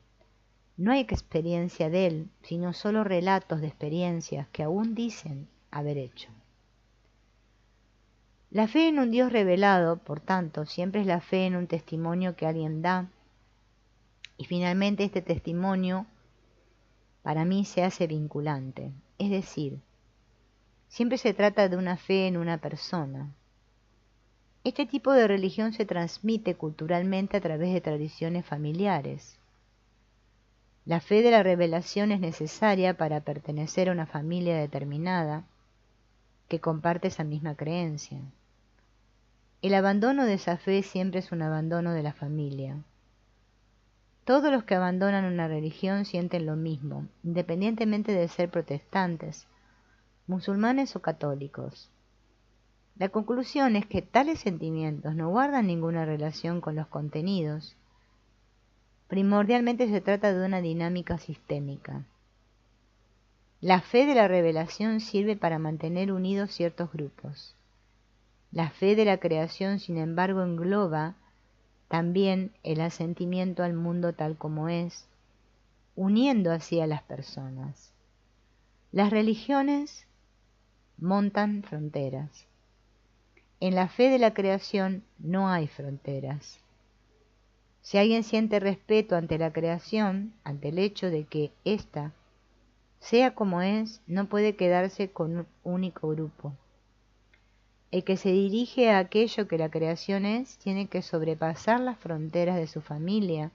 No hay experiencia de Él, sino solo relatos de experiencias que aún dicen haber hecho. La fe en un Dios revelado, por tanto, siempre es la fe en un testimonio que alguien da, y finalmente este testimonio para mí se hace vinculante, es decir, siempre se trata de una fe en una persona. Este tipo de religión se transmite culturalmente a través de tradiciones familiares. La fe de la revelación es necesaria para pertenecer a una familia determinada que comparte esa misma creencia. El abandono de esa fe siempre es un abandono de la familia. Todos los que abandonan una religión sienten lo mismo, independientemente de ser protestantes, musulmanes o católicos. La conclusión es que tales sentimientos no guardan ninguna relación con los contenidos. Primordialmente se trata de una dinámica sistémica. La fe de la revelación sirve para mantener unidos ciertos grupos. La fe de la creación, sin embargo, engloba también el asentimiento al mundo tal como es, uniendo así a las personas. Las religiones montan fronteras. En la fe de la creación no hay fronteras. Si alguien siente respeto ante la creación, ante el hecho de que ésta sea como es, no puede quedarse con un único grupo. El que se dirige a aquello que la creación es, tiene que sobrepasar las fronteras de su familia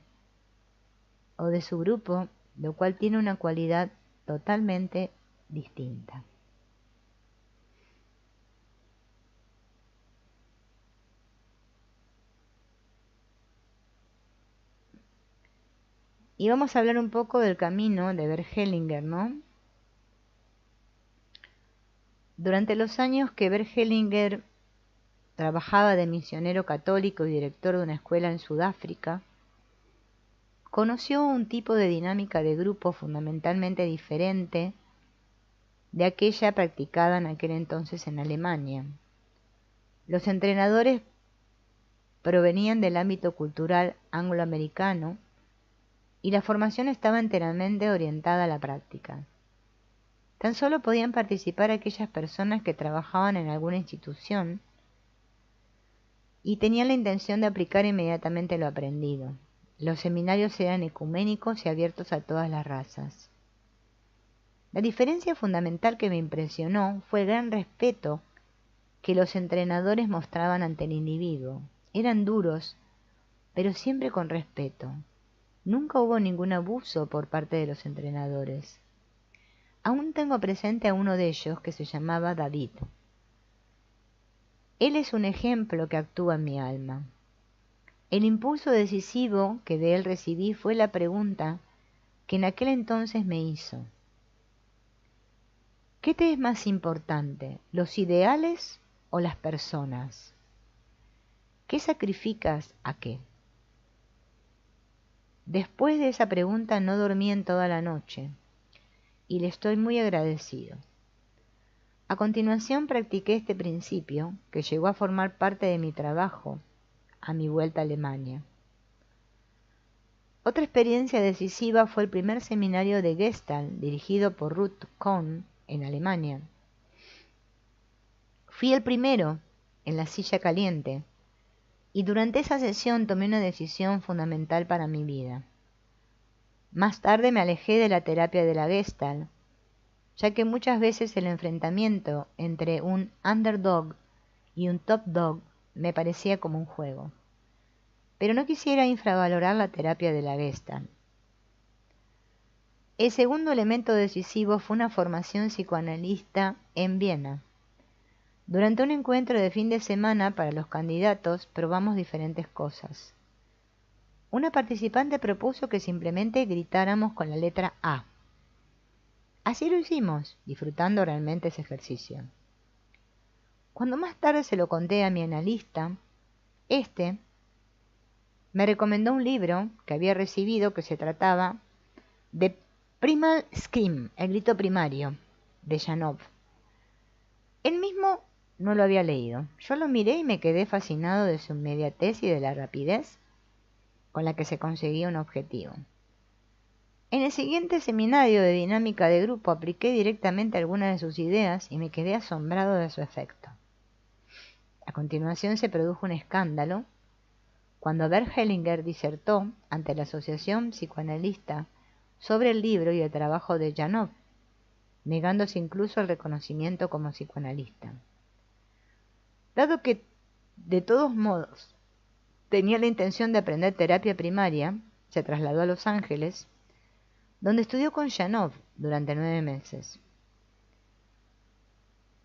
o de su grupo, lo cual tiene una cualidad totalmente distinta. Y vamos a hablar un poco del camino de Bert Hellinger, ¿no? Durante los años que Bert Hellinger trabajaba de misionero católico y director de una escuela en Sudáfrica, conoció un tipo de dinámica de grupo fundamentalmente diferente de aquella practicada en aquel entonces en Alemania. Los entrenadores provenían del ámbito cultural angloamericano y la formación estaba enteramente orientada a la práctica. Tan solo podían participar aquellas personas que trabajaban en alguna institución y tenían la intención de aplicar inmediatamente lo aprendido. Los seminarios eran ecuménicos y abiertos a todas las razas. La diferencia fundamental que me impresionó fue el gran respeto que los entrenadores mostraban ante el individuo. Eran duros, pero siempre con respeto. Nunca hubo ningún abuso por parte de los entrenadores. Aún tengo presente a uno de ellos que se llamaba David. Él es un ejemplo que actúa en mi alma. El impulso decisivo que de él recibí fue la pregunta que en aquel entonces me hizo: ¿qué te es más importante, los ideales o las personas? ¿Qué sacrificas a qué? Después de esa pregunta no dormí en toda la noche y le estoy muy agradecido. A continuación practiqué este principio que llegó a formar parte de mi trabajo a mi vuelta a Alemania. Otra experiencia decisiva fue el primer seminario de Gestalt dirigido por Ruth Kohn en Alemania. Fui el primero en la silla caliente y durante esa sesión tomé una decisión fundamental para mi vida. Más tarde me alejé de la terapia de la Gestalt, ya que muchas veces el enfrentamiento entre un underdog y un top dog me parecía como un juego. Pero no quisiera infravalorar la terapia de la Gestalt. El segundo elemento decisivo fue una formación psicoanalista en Viena. Durante un encuentro de fin de semana para los candidatos probamos diferentes cosas. Una participante propuso que simplemente gritáramos con la letra A. Así lo hicimos, disfrutando realmente ese ejercicio. Cuando más tarde se lo conté a mi analista, este me recomendó un libro que había recibido que se trataba de Primal Scream, el grito primario, de Janov. Él mismo no lo había leído. Yo lo miré y me quedé fascinado de su inmediatez y de la rapidez con la que se conseguía un objetivo. En el siguiente seminario de dinámica de grupo apliqué directamente algunas de sus ideas y me quedé asombrado de su efecto. A continuación se produjo un escándalo cuando Bert Hellinger disertó ante la Asociación Psicoanalista sobre el libro y el trabajo de Janov, negándose incluso el reconocimiento como psicoanalista. Dado que, de todos modos, tenía la intención de aprender terapia primaria, se trasladó a Los Ángeles, donde estudió con Janov durante 9 meses.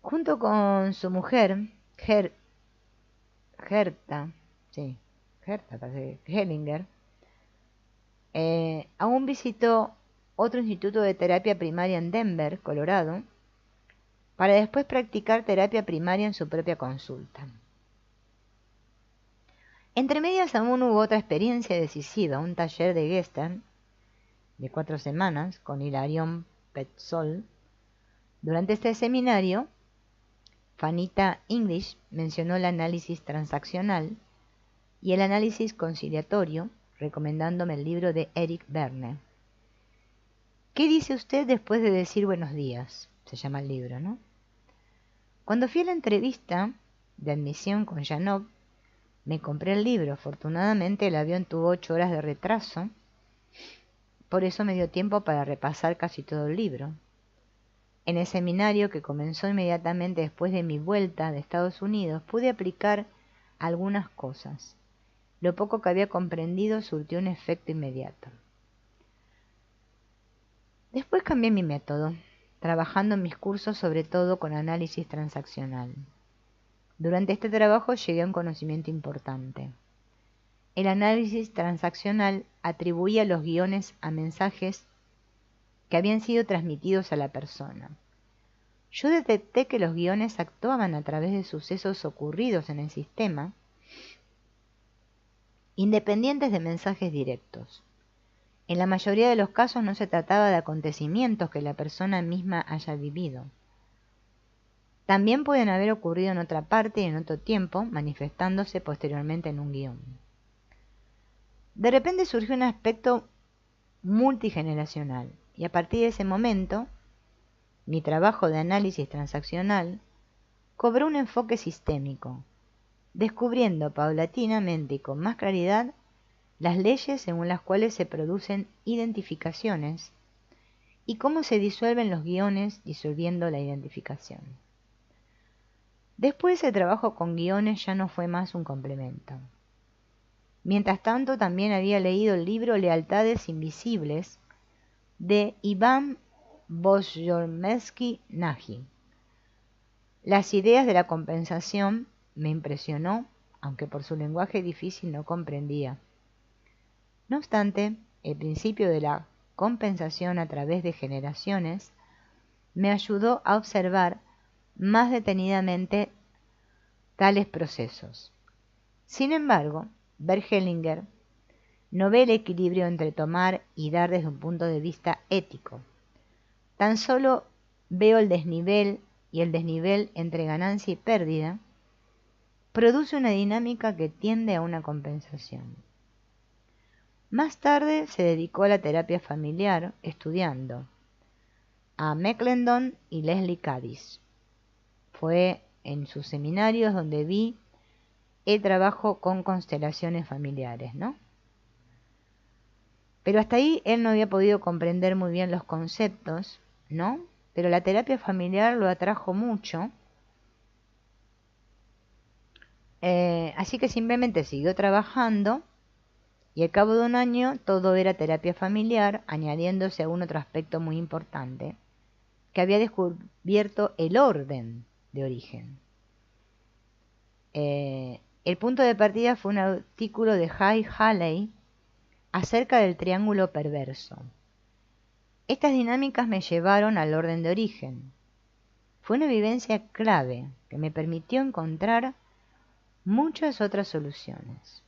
Junto con su mujer, Gerta Hellinger, aún visitó otro instituto de terapia primaria en Denver, Colorado, para después practicar terapia primaria en su propia consulta. Entre medias aún hubo otra experiencia decisiva, un taller de Gestalt de 4 semanas con Hilarión Petzold. Durante este seminario, Fanita English mencionó el análisis transaccional y el análisis conciliatorio, recomendándome el libro de Eric Berne. ¿Qué dice usted después de decir buenos días? Se llama el libro, ¿no? Cuando fui a la entrevista de admisión con Janov, me compré el libro. Afortunadamente el avión tuvo 8 horas de retraso, por eso me dio tiempo para repasar casi todo el libro. En el seminario, que comenzó inmediatamente después de mi vuelta de Estados Unidos, pude aplicar algunas cosas. Lo poco que había comprendido surtió un efecto inmediato. Después cambié mi método, trabajando en mis cursos sobre todo con análisis transaccional. Durante este trabajo llegué a un conocimiento importante. El análisis transaccional atribuía los guiones a mensajes que habían sido transmitidos a la persona. Yo detecté que los guiones actuaban a través de sucesos ocurridos en el sistema, independientes de mensajes directos. En la mayoría de los casos no se trataba de acontecimientos que la persona misma haya vivido. También pueden haber ocurrido en otra parte y en otro tiempo, manifestándose posteriormente en un guión. De repente surgió un aspecto multigeneracional, y a partir de ese momento, mi trabajo de análisis transaccional cobró un enfoque sistémico, descubriendo paulatinamente y con más claridad las leyes según las cuales se producen identificaciones y cómo se disuelven los guiones disolviendo la identificación. Después el trabajo con guiones ya no fue más un complemento. Mientras tanto también había leído el libro Lealtades Invisibles de Iván Bozyormsky-Nagy. Las ideas de la compensación me impresionó, aunque por su lenguaje difícil no comprendía. No obstante, el principio de la compensación a través de generaciones me ayudó a observar más detenidamente tales procesos. Sin embargo, Bert Hellinger no ve el equilibrio entre tomar y dar desde un punto de vista ético. Tan solo veo el desnivel, y el desnivel entre ganancia y pérdida produce una dinámica que tiende a una compensación. Más tarde se dedicó a la terapia familiar, estudiando a McClendon y Leslie Cadiz. Fue en sus seminarios donde vi el trabajo con constelaciones familiares, ¿no? Pero hasta ahí él no había podido comprender muy bien los conceptos, ¿no? Pero la terapia familiar lo atrajo mucho. Así que simplemente siguió trabajando y al cabo de un año todo era terapia familiar, añadiéndose a un otro aspecto muy importante, que había descubierto el orden de origen. El punto de partida fue un artículo de Jay Haley acerca del triángulo perverso. Estas dinámicas me llevaron al orden de origen. Fue una vivencia clave que me permitió encontrar muchas otras soluciones.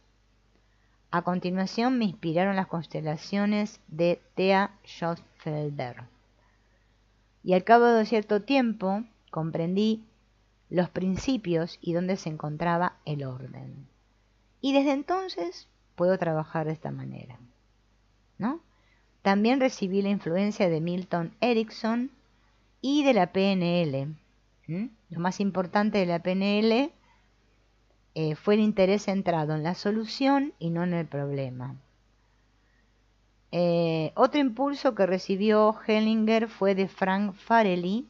A continuación me inspiraron las constelaciones de Thea Schoenfelder. Y al cabo de cierto tiempo comprendí los principios y dónde se encontraba el orden. Y desde entonces puedo trabajar de esta manera, ¿no? También recibí la influencia de Milton Erickson y de la PNL. Lo más importante de la PNL fue el interés centrado en la solución y no en el problema. Otro impulso que recibió Hellinger fue de Frank Farrelly.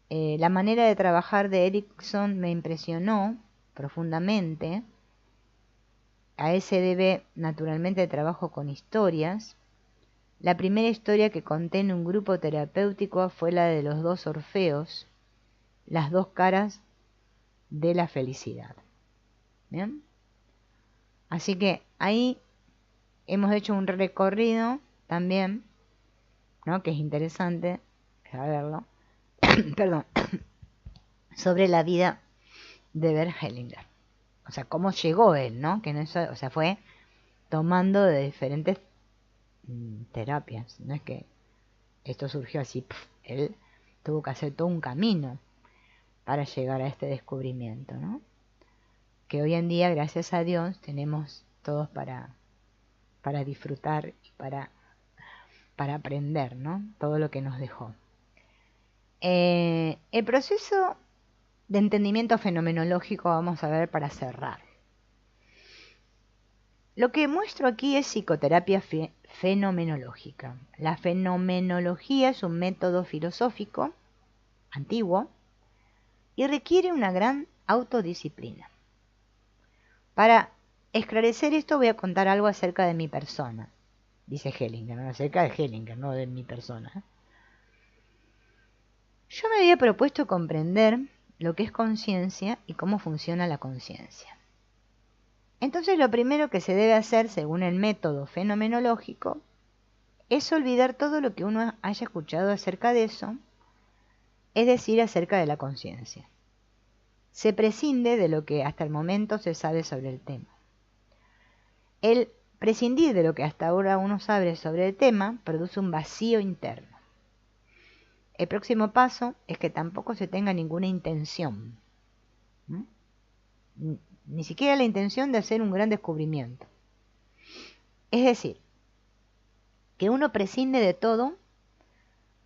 La manera de trabajar de Erickson me impresionó profundamente. A él se debe naturalmente el trabajo con historias. La primera historia que conté en un grupo terapéutico fue la de los dos Orfeos, las dos caras de la felicidad. ¿Bien? Así que ahí hemos hecho un recorrido también, ¿no? Que es interesante saberlo, perdón, sobre la vida de Bert Hellinger. O sea, cómo llegó él, ¿no? Que no es, o sea, fue tomando de diferentes terapias. No es que esto surgió así, él tuvo que hacer todo un camino para llegar a este descubrimiento, ¿no? Que hoy en día, gracias a Dios, tenemos todos para disfrutar y para aprender, ¿no? Todo lo que nos dejó. El proceso de entendimiento fenomenológico vamos a ver para cerrar. Lo que muestro aquí es psicoterapia fenomenológica. La fenomenología es un método filosófico antiguo y requiere una gran autodisciplina. Para esclarecer esto voy a contar algo acerca de mi persona, dice Hellinger, ¿no? Acerca de Hellinger, no de mi persona. Yo me había propuesto comprender lo que es conciencia y cómo funciona la conciencia. Entonces lo primero que se debe hacer, según el método fenomenológico, es olvidar todo lo que uno haya escuchado acerca de eso, es decir, acerca de la conciencia. Se prescinde de lo que hasta el momento se sabe sobre el tema. El prescindir de lo que hasta ahora uno sabe sobre el tema produce un vacío interno. El próximo paso es que tampoco se tenga ninguna intención, ni siquiera la intención de hacer un gran descubrimiento. Es decir, que uno prescinde de todo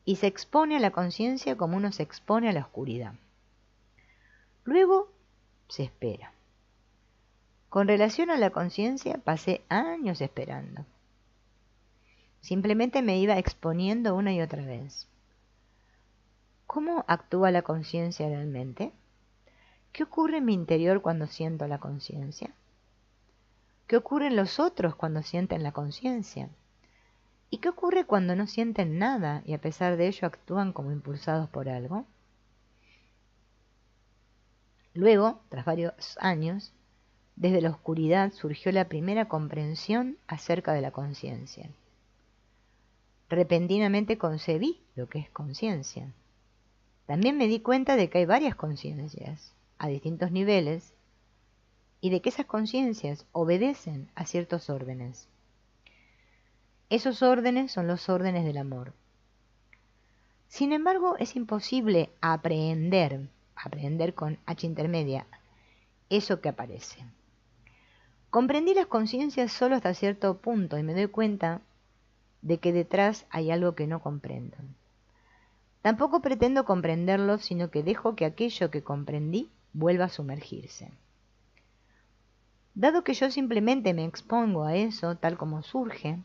y se expone a la conciencia como uno se expone a la oscuridad. Luego se espera. Con relación a la conciencia pasé años esperando. Simplemente me iba exponiendo una y otra vez. ¿Cómo actúa la conciencia realmente? ¿Qué ocurre en mi interior cuando siento la conciencia? ¿Qué ocurre en los otros cuando sienten la conciencia? ¿Y qué ocurre cuando no sienten nada y a pesar de ello actúan como impulsados por algo? Luego, tras varios años, desde la oscuridad surgió la primera comprensión acerca de la conciencia. Repentinamente concebí lo que es conciencia. También me di cuenta de que hay varias conciencias, a distintos niveles, y de que esas conciencias obedecen a ciertos órdenes. Esos órdenes son los órdenes del amor. Sin embargo, es imposible aprehender con H intermedia, eso que aparece. Comprendí las conciencias solo hasta cierto punto y me doy cuenta de que detrás hay algo que no comprendo. Tampoco pretendo comprenderlo, sino que dejo que aquello que comprendí vuelva a sumergirse. Dado que yo simplemente me expongo a eso tal como surge,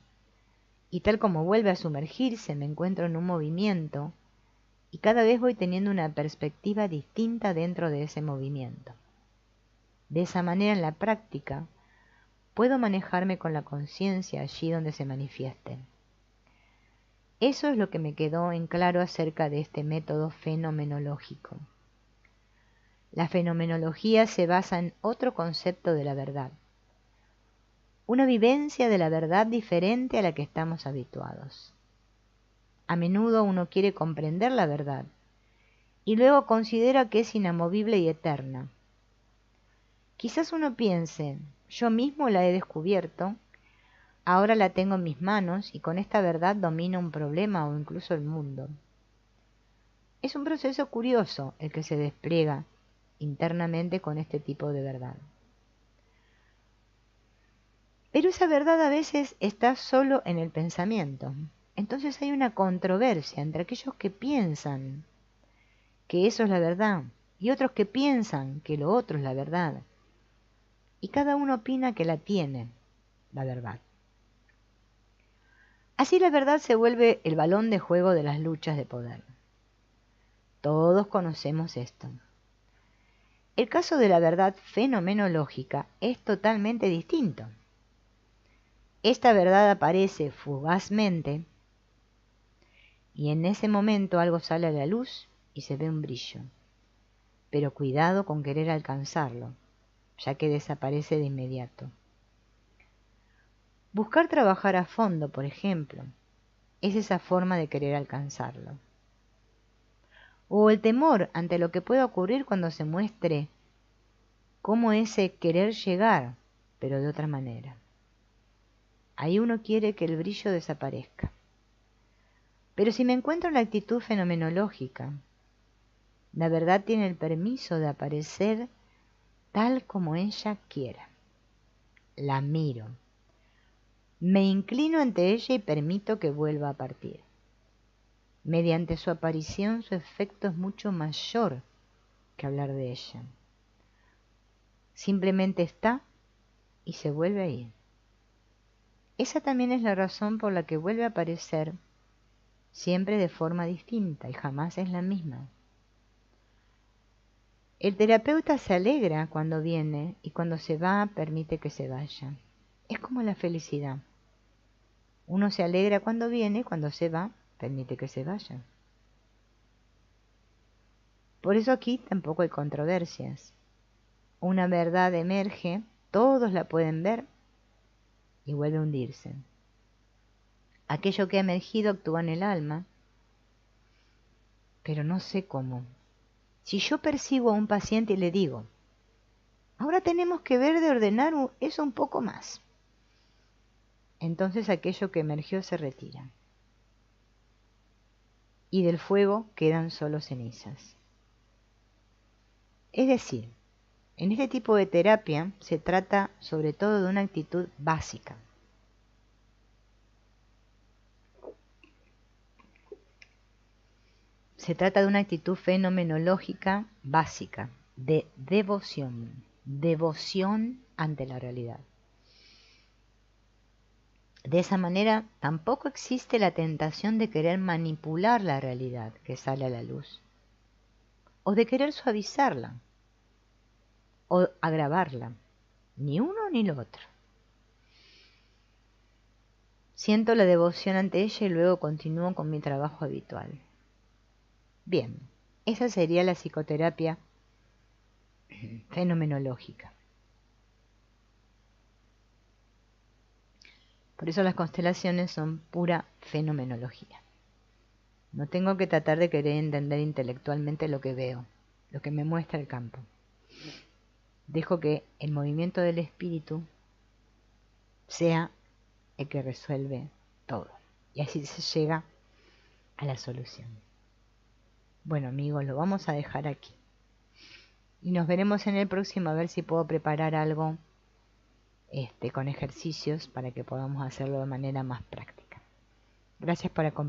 y tal como vuelve a sumergirse me encuentro en un movimiento, y cada vez voy teniendo una perspectiva distinta dentro de ese movimiento. De esa manera, en la práctica, puedo manejarme con la conciencia allí donde se manifieste. Eso es lo que me quedó en claro acerca de este método fenomenológico. La fenomenología se basa en otro concepto de la verdad, una vivencia de la verdad diferente a la que estamos habituados. A menudo uno quiere comprender la verdad y luego considera que es inamovible y eterna. Quizás uno piense, yo mismo la he descubierto, ahora la tengo en mis manos y con esta verdad domino un problema o incluso el mundo. Es un proceso curioso el que se despliega internamente con este tipo de verdad. Pero esa verdad a veces está solo en el pensamiento. Entonces hay una controversia entre aquellos que piensan que eso es la verdad y otros que piensan que lo otro es la verdad. Y cada uno opina que la tiene, la verdad. Así la verdad se vuelve el balón de juego de las luchas de poder. Todos conocemos esto. El caso de la verdad fenomenológica es totalmente distinto. Esta verdad aparece fugazmente y en ese momento algo sale a la luz y se ve un brillo. Pero cuidado con querer alcanzarlo, ya que desaparece de inmediato. Buscar trabajar a fondo, por ejemplo, es esa forma de querer alcanzarlo. O el temor ante lo que pueda ocurrir cuando se muestre como ese querer llegar, pero de otra manera. Ahí uno quiere que el brillo desaparezca. Pero si me encuentro en la actitud fenomenológica, la verdad tiene el permiso de aparecer tal como ella quiera. La miro. Me inclino ante ella y permito que vuelva a partir. Mediante su aparición, su efecto es mucho mayor que hablar de ella. Simplemente está y se vuelve a ir. Esa también es la razón por la que vuelve a aparecer siempre de forma distinta y jamás es la misma. El terapeuta se alegra cuando viene y cuando se va permite que se vaya. Es como la felicidad. Uno se alegra cuando viene y cuando se va permite que se vaya. Por eso aquí tampoco hay controversias. Una verdad emerge, todos la pueden ver y vuelve a hundirse. Aquello que ha emergido actúa en el alma, pero no sé cómo. Si yo percibo a un paciente y le digo, ahora tenemos que ver de ordenar eso un poco más, entonces aquello que emergió se retira. Y del fuego quedan solo cenizas. Es decir, en este tipo de terapia se trata sobre todo de una actitud básica. Se trata de una actitud fenomenológica básica, de devoción ante la realidad. De esa manera tampoco existe la tentación de querer manipular la realidad que sale a la luz, o de querer suavizarla, o agravarla, ni uno ni lo otro. Siento la devoción ante ella y luego continúo con mi trabajo habitual. Bien, esa sería la psicoterapia fenomenológica. Por eso las constelaciones son pura fenomenología. No tengo que tratar de querer entender intelectualmente lo que veo, lo que me muestra el campo. Dejo que el movimiento del espíritu sea el que resuelve todo. Y así se llega a la solución. Bueno amigos, lo vamos a dejar aquí. Y nos veremos en el próximo a ver si puedo preparar algo con ejercicios para que podamos hacerlo de manera más práctica. Gracias por acompañarme.